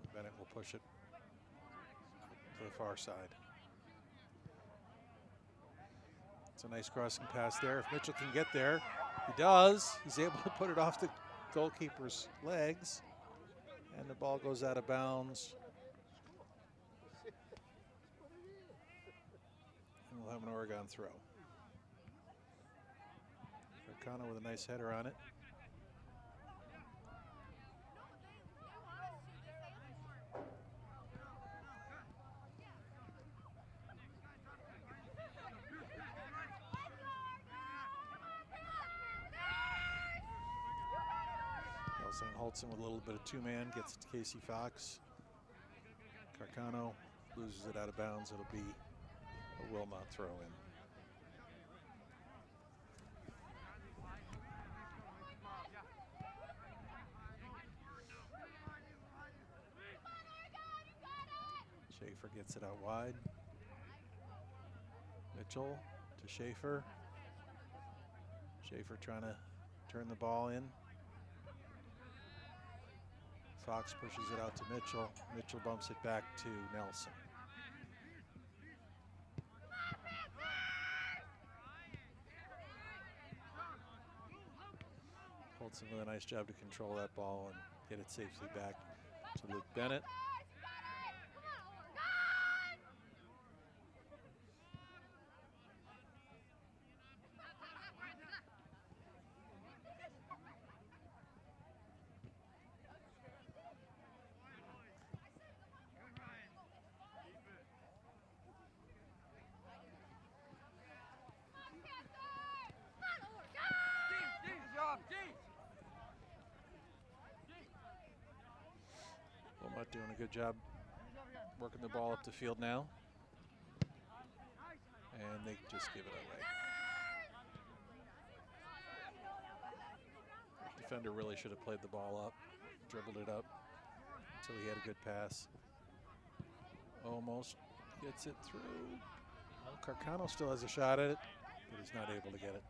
A: And Bennett will push it to the far side. It's a nice crossing pass there. If Mitchell can get there, he does. He's able to put it off the goalkeeper's legs. And the ball goes out of bounds. And we'll have an Oregon throw. Carcano with a nice header on it. Nelson and Holtzen with a little bit of two-man, gets it to Casey Fox. Carcano loses it out of bounds. It'll be a Wilmot throw in. Schaefer gets it out wide. Mitchell to Schaefer. Schaefer trying to turn the ball in. Fox pushes it out to Mitchell. Mitchell bumps it back to Nelson. Holtzen with a nice job to control that ball and get it safely back to Luke Bennett. Wilmot doing a good job working the ball up the field now. And they just give it away. The defender really should have played the ball up, dribbled it up until he had a good pass. Almost gets it through. Well, Carcano still has a shot at it, but he's not able to get it.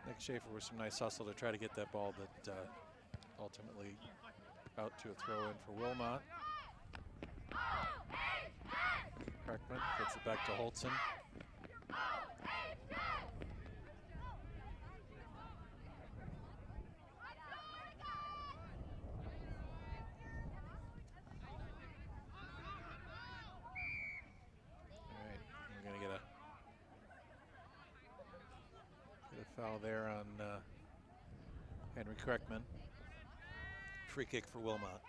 A: Nick Schaefer with some nice hustle to try to get that ball, but ultimately out to a throw in for Wilmot. Kreckman gets it back to Holtzen. Foul there on Henry Kreckman. Free kick for Wilmot.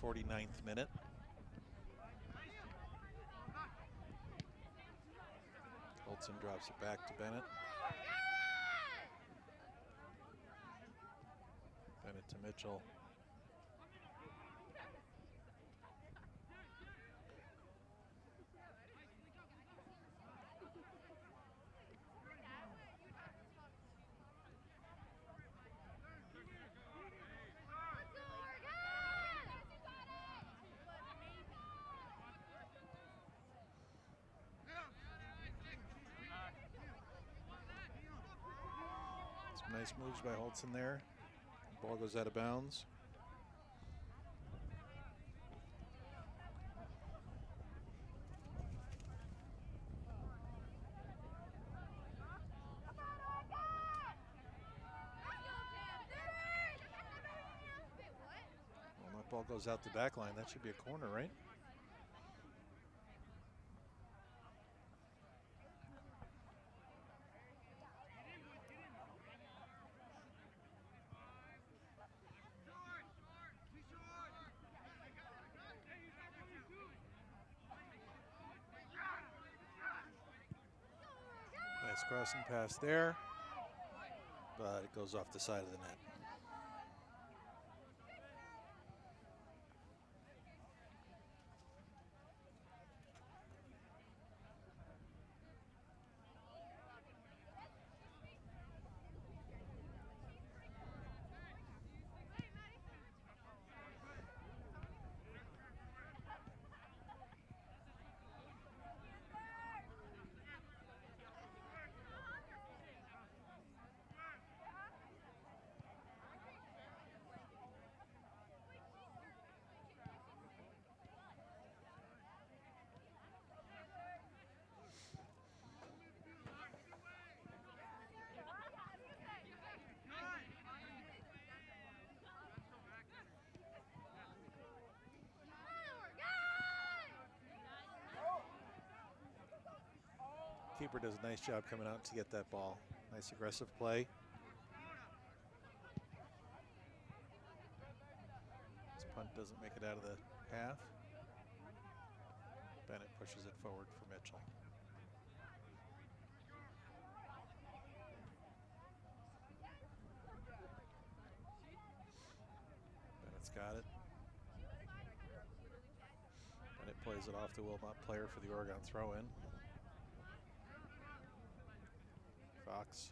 A: '49th minute. Holtzen drops it back to Bennett. Bennett to Mitchell. Nice moves by Holtzen there. The ball goes out of bounds. Well, that ball goes out the back line. That should be a corner, right? Crossing pass there, but it goes off the side of the net. Keeper does a nice job coming out to get that ball. Nice aggressive play. This punt doesn't make it out of the half. Bennett pushes it forward for Mitchell. Bennett's got it. Bennett plays it off the Wilmot player for the Oregon throw-in. Fox.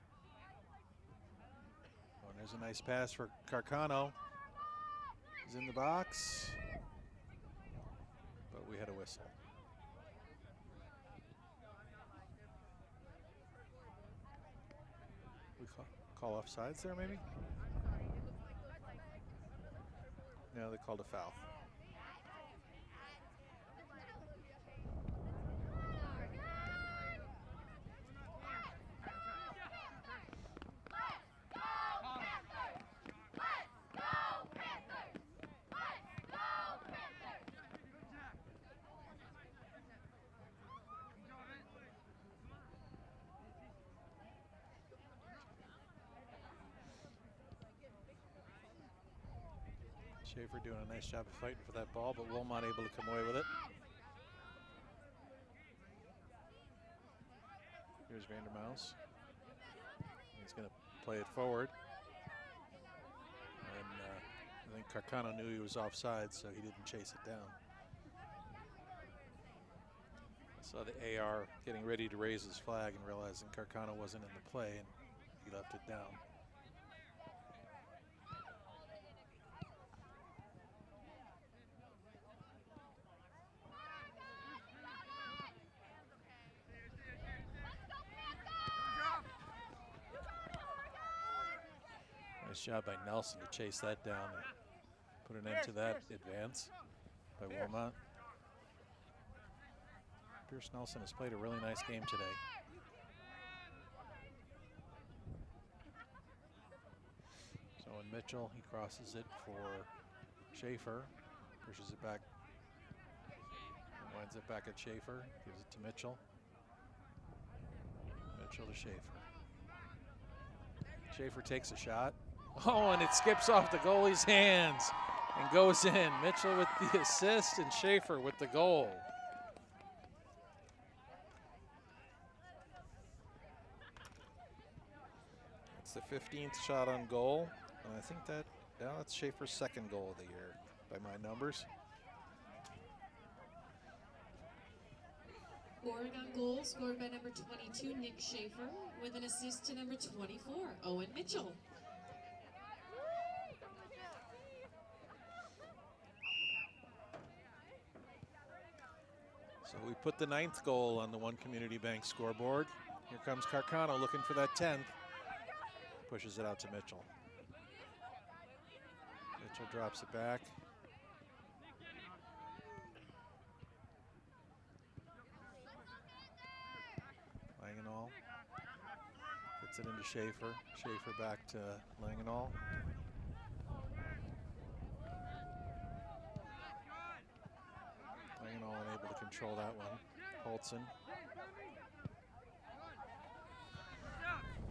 A: Oh, and there's a nice pass for Carcano. He's in the box, but we had a whistle. We call offsides there, maybe? No, they called a foul. Schaefer doing a nice job of fighting for that ball, but Wilmot able to come away with it. Here's Vandermouse. He's going to play it forward. And I think Carcano knew he was offside, so he didn't chase it down. I saw the AR getting ready to raise his flag and realizing Carcano wasn't in the play, and he left it down. Nice job by Nelson to chase that down and put an end to that advance by Wilmot. Pierce Nelson has played a really nice game today. So in Mitchell, he crosses it for Schaefer, pushes it back, and winds it back at Schaefer, gives it to Mitchell. Mitchell to Schaefer. Schaefer takes a shot. Oh, and it skips off the goalie's hands and goes in. Mitchell with the assist and Schaefer with the goal. It's the 15th shot on goal, and I think that now that's Schaefer's second goal of the year by my numbers.
C: Oregon goal scored by number 22, Nick Schaefer, with an assist to number 24, Owen Mitchell.
A: So we put the 9th goal on the One Community Bank scoreboard. Here comes Carcano looking for that 10th. Pushes it out to Mitchell. Mitchell drops it back. Langenall gets it into Schaefer. Schaefer back to Langenall. Langenall unable to control that one. Holtzen.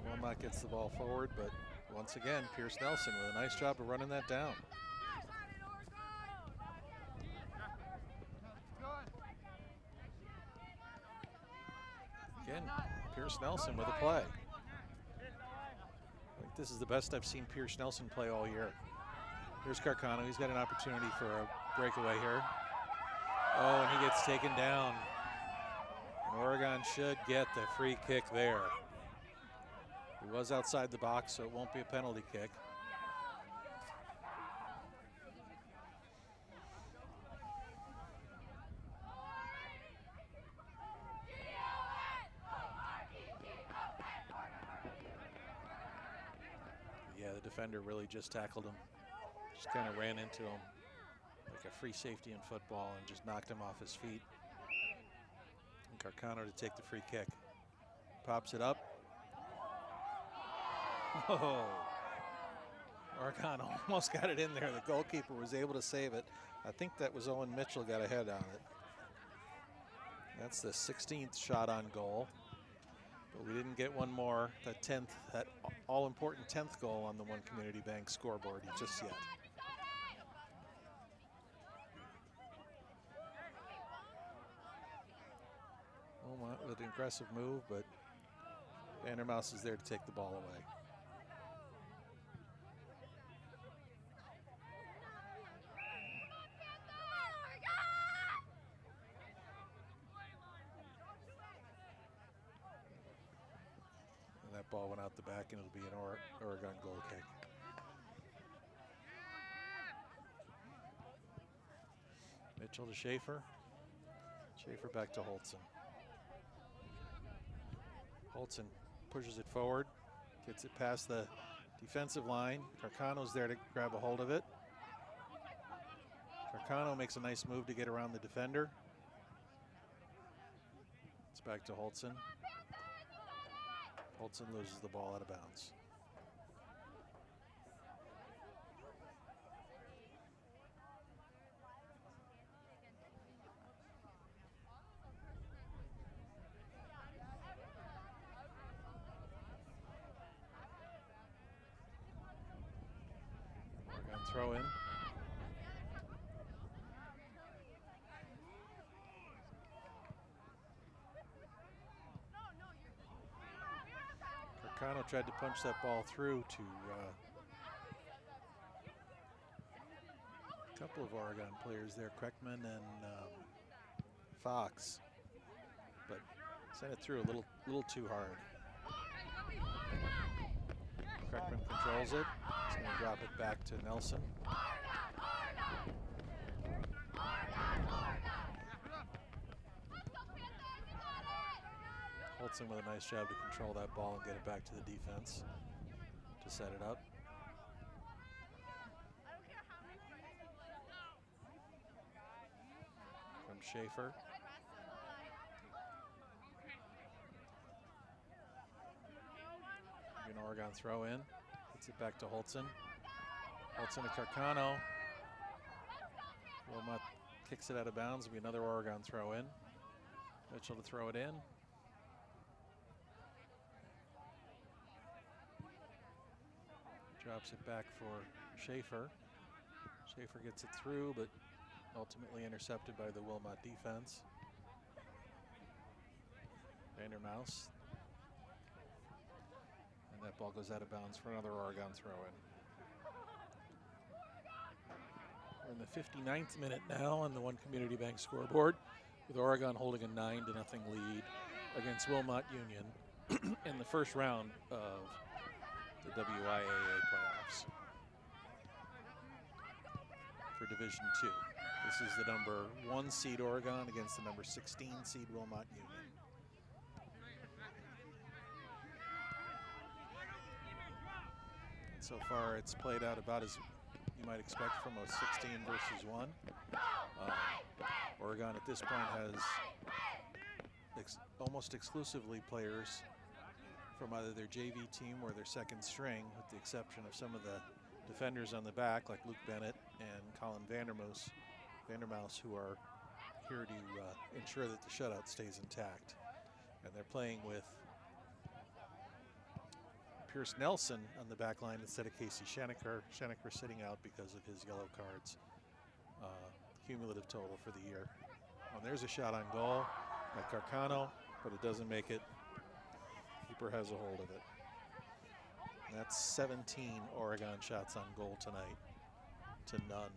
A: Wilmot gets the ball forward, but once again, Pierce Nelson with a nice job of running that down. Again, Pierce Nelson with a play. I think this is the best I've seen Pierce Nelson play all year. Here's Carcano. He's got an opportunity for a breakaway here. Oh, and he gets taken down. And Oregon should get the free kick there. He was outside the box, so it won't be a penalty kick. Yeah, the defender really just tackled him. Just kind of ran into him like a free safety in football and just knocked him off his feet. And Carcano to take the free kick. Pops it up. Oh, Oregon almost got it in there. The goalkeeper was able to save it. I think that was Owen Mitchell got a head on it. That's the 16th shot on goal. But we didn't get one more, that 10th, that all-important 10th goal on the One Community Bank scoreboard just yet. aggressive move, but Vandermouse is there to take the ball away. And that ball went out the back, and it'll be an Oregon goal kick. Mitchell to Schaefer. Schaefer back to Holtzen. Holtzen pushes it forward, gets it past the defensive line. Carcano's there to grab a hold of it. Carcano makes a nice move to get around the defender. It's back to Holtzen. Holtzen loses the ball out of bounds. Throw in. Carcano tried to punch that ball through to a couple of Oregon players there, Kreckman and Fox, but sent it through a little too hard. Kreckman controls it. He's going to drop it back to Nelson. Holtzen with a nice job to control that ball and get it back to the defense to set it up. From Schaefer. An Oregon throw in. Gets it back to Holtzen. Holtzen to Carcano. Wilmot kicks it out of bounds. It'll be another Oregon throw in. Mitchell to throw it in. Drops it back for Schaefer. Schaefer gets it through, but ultimately intercepted by the Wilmot defense. Vandermouse. And that ball goes out of bounds for another Oregon throw-in. We're in the 59th minute now on the One Community Bank scoreboard, with Oregon holding a 9-0 lead against Wilmot Union in the first round of the WIAA playoffs for Division II. This is the number 1 seed Oregon against the number 16 seed Wilmot Union. So far, it's played out about as you might expect from a 16 versus 1. Oregon at this point has almost exclusively players from either their JV team or their second string, with the exception of some of the defenders on the back, like Luke Bennett and Colin Vandermouse, who are here to ensure that the shutout stays intact. And they're playing with Pierce Nelson on the back line instead of Casey Schenecker. Schenecker sitting out because of his yellow cards. Cumulative total for the year. And there's a shot on goal by Carcano, but it doesn't make it. Keeper has a hold of it. And that's 17 Oregon shots on goal tonight to none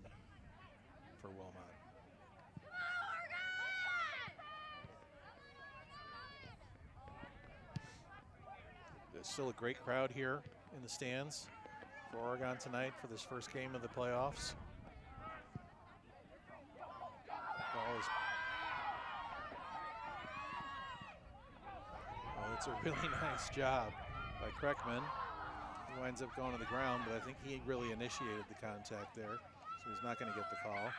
A: for Wilmot. There's still a great crowd here in the stands for Oregon tonight for this first game of the playoffs. It's a really nice job by Kreckman. He winds up going to the ground, but I think he really initiated the contact there, so he's not going to get the call.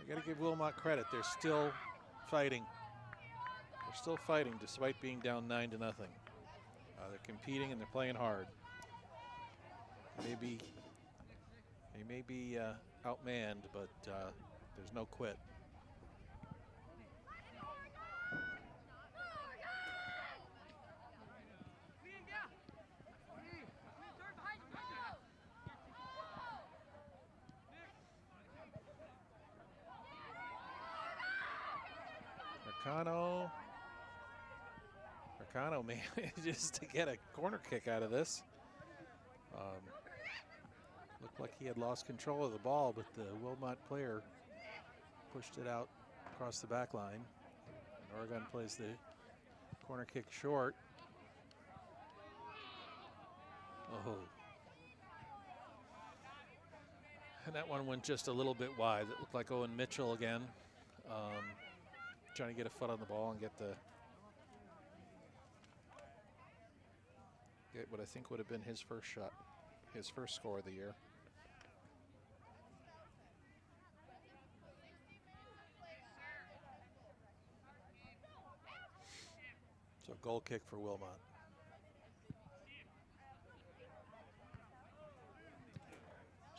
A: I got to give Wilmot credit. They're still fighting. They're still fighting despite being down 9-0. They're competing and they're playing hard. They may be outmanned, but there's no quit. Carcano manages to get a corner kick out of this. Looked like he had lost control of the ball, but the Wilmot player pushed it out across the back line. And Oregon plays the corner kick short. Oh. And that one went just a little bit wide. It looked like Owen Mitchell again, trying to get a foot on the ball and get what I think would have been his first shot, his first score of the year. So goal kick for Wilmot.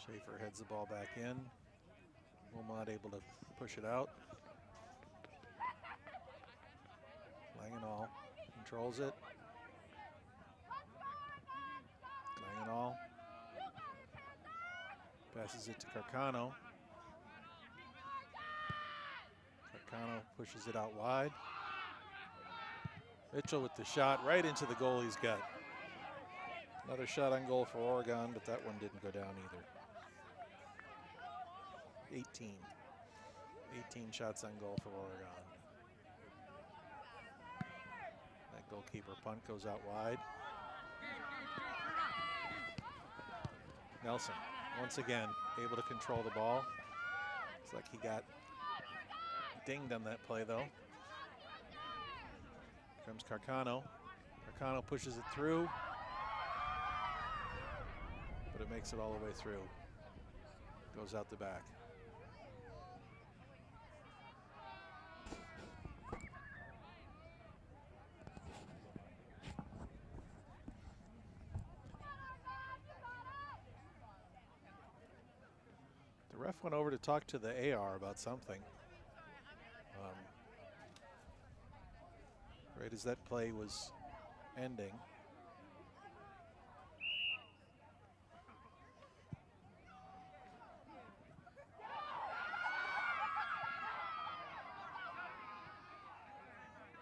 A: Schaefer heads the ball back in. Wilmot able to push it out. Langenall controls it. Langenall passes it to Carcano. Carcano pushes it out wide. Mitchell with the shot right into the goalie's gut. Another shot on goal for Oregon, but that one didn't go down either. 18 shots on goal for Oregon. That goalkeeper punt goes out wide. Nelson, once again, able to control the ball. Looks like he got dinged on that play, though. Here comes Carcano. Carcano pushes it through, but it makes it all the way through. Goes out the back. The ref went over to talk to the AR about something. Right as that play was ending.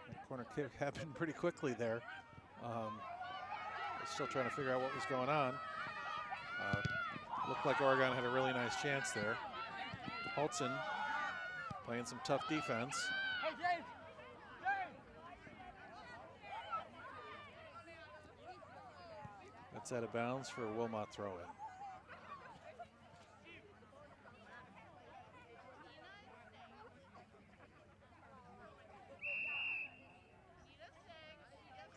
A: The corner kick happened pretty quickly there. Still trying to figure out what was going on. Looked like Oregon had a really nice chance there. Holtzen playing some tough defense. That's out of bounds for a Wilmot throw-in.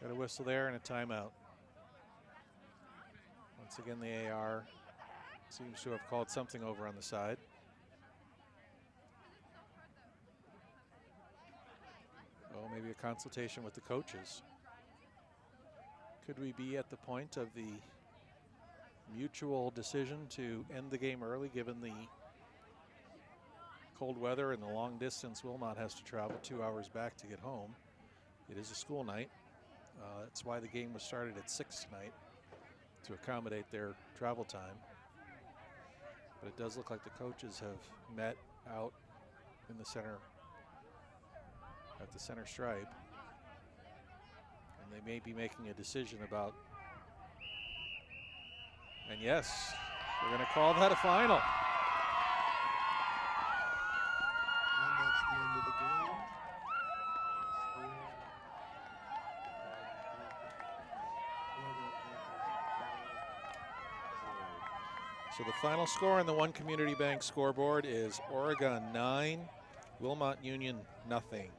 A: Got a whistle there and a timeout. Once again, the AR seems to have called something over on the side. Oh, maybe a consultation with the coaches. Could we be at the point of the mutual decision to end the game early, given the cold weather and the long distance Wilmot has to travel 2 hours back to get home? It is a school night. That's why the game was started at 6 tonight, to accommodate their travel time. But it does look like the coaches have met out in the center, at the center stripe. And they may be making a decision about, and yes, we're going to call that a final.
D: And that's the end of the game.
A: So the final score on the One Community Bank scoreboard is Oregon 9, Wilmot Union nothing.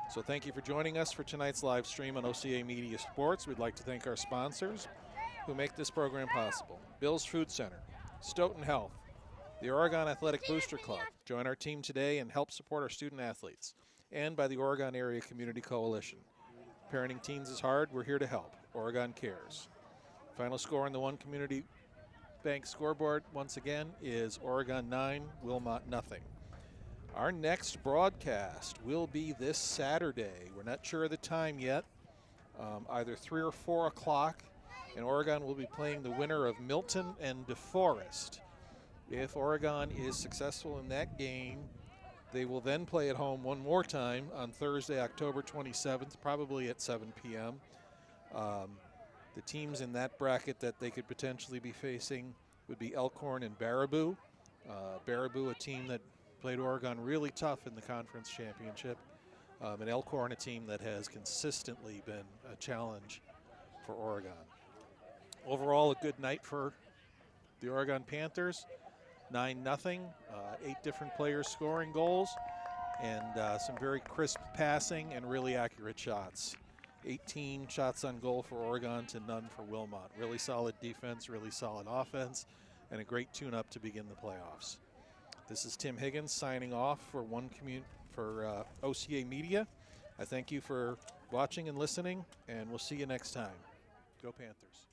A: So thank you for joining us for tonight's live stream on OCA Media Sports. We'd like to thank our sponsors who make this program possible. Bill's Food Center, Stoughton Health, the Oregon Athletic Booster Club. Join our team today and help support our student athletes. And by the Oregon Area Community Coalition. Parenting teens is hard, we're here to help. Oregon cares. Final score on the One Community Bank scoreboard, once again, is Oregon 9, Wilmot nothing. Our next broadcast will be this Saturday. We're not sure of the time yet, either 3 or 4 o'clock, and Oregon will be playing the winner of Milton and DeForest. If Oregon is successful in that game, They will then play at home one more time on Thursday, October 27th, probably at 7 p.m. The teams in that bracket that they could potentially be facing would be Elkhorn and Baraboo. Baraboo, a team that played Oregon really tough in the conference championship, and Elkhorn, a team that has consistently been a challenge for Oregon. Overall, a good night for the Oregon Panthers. 9-0, 8 different players scoring goals, and some very crisp passing and really accurate shots. 18 shots on goal for Oregon to none for Wilmot. Really solid defense, really solid offense, and a great tune-up to begin the playoffs. This is Tim Higgins signing off for OCA Media. I thank you for watching and listening, and we'll see you next time. Go Panthers.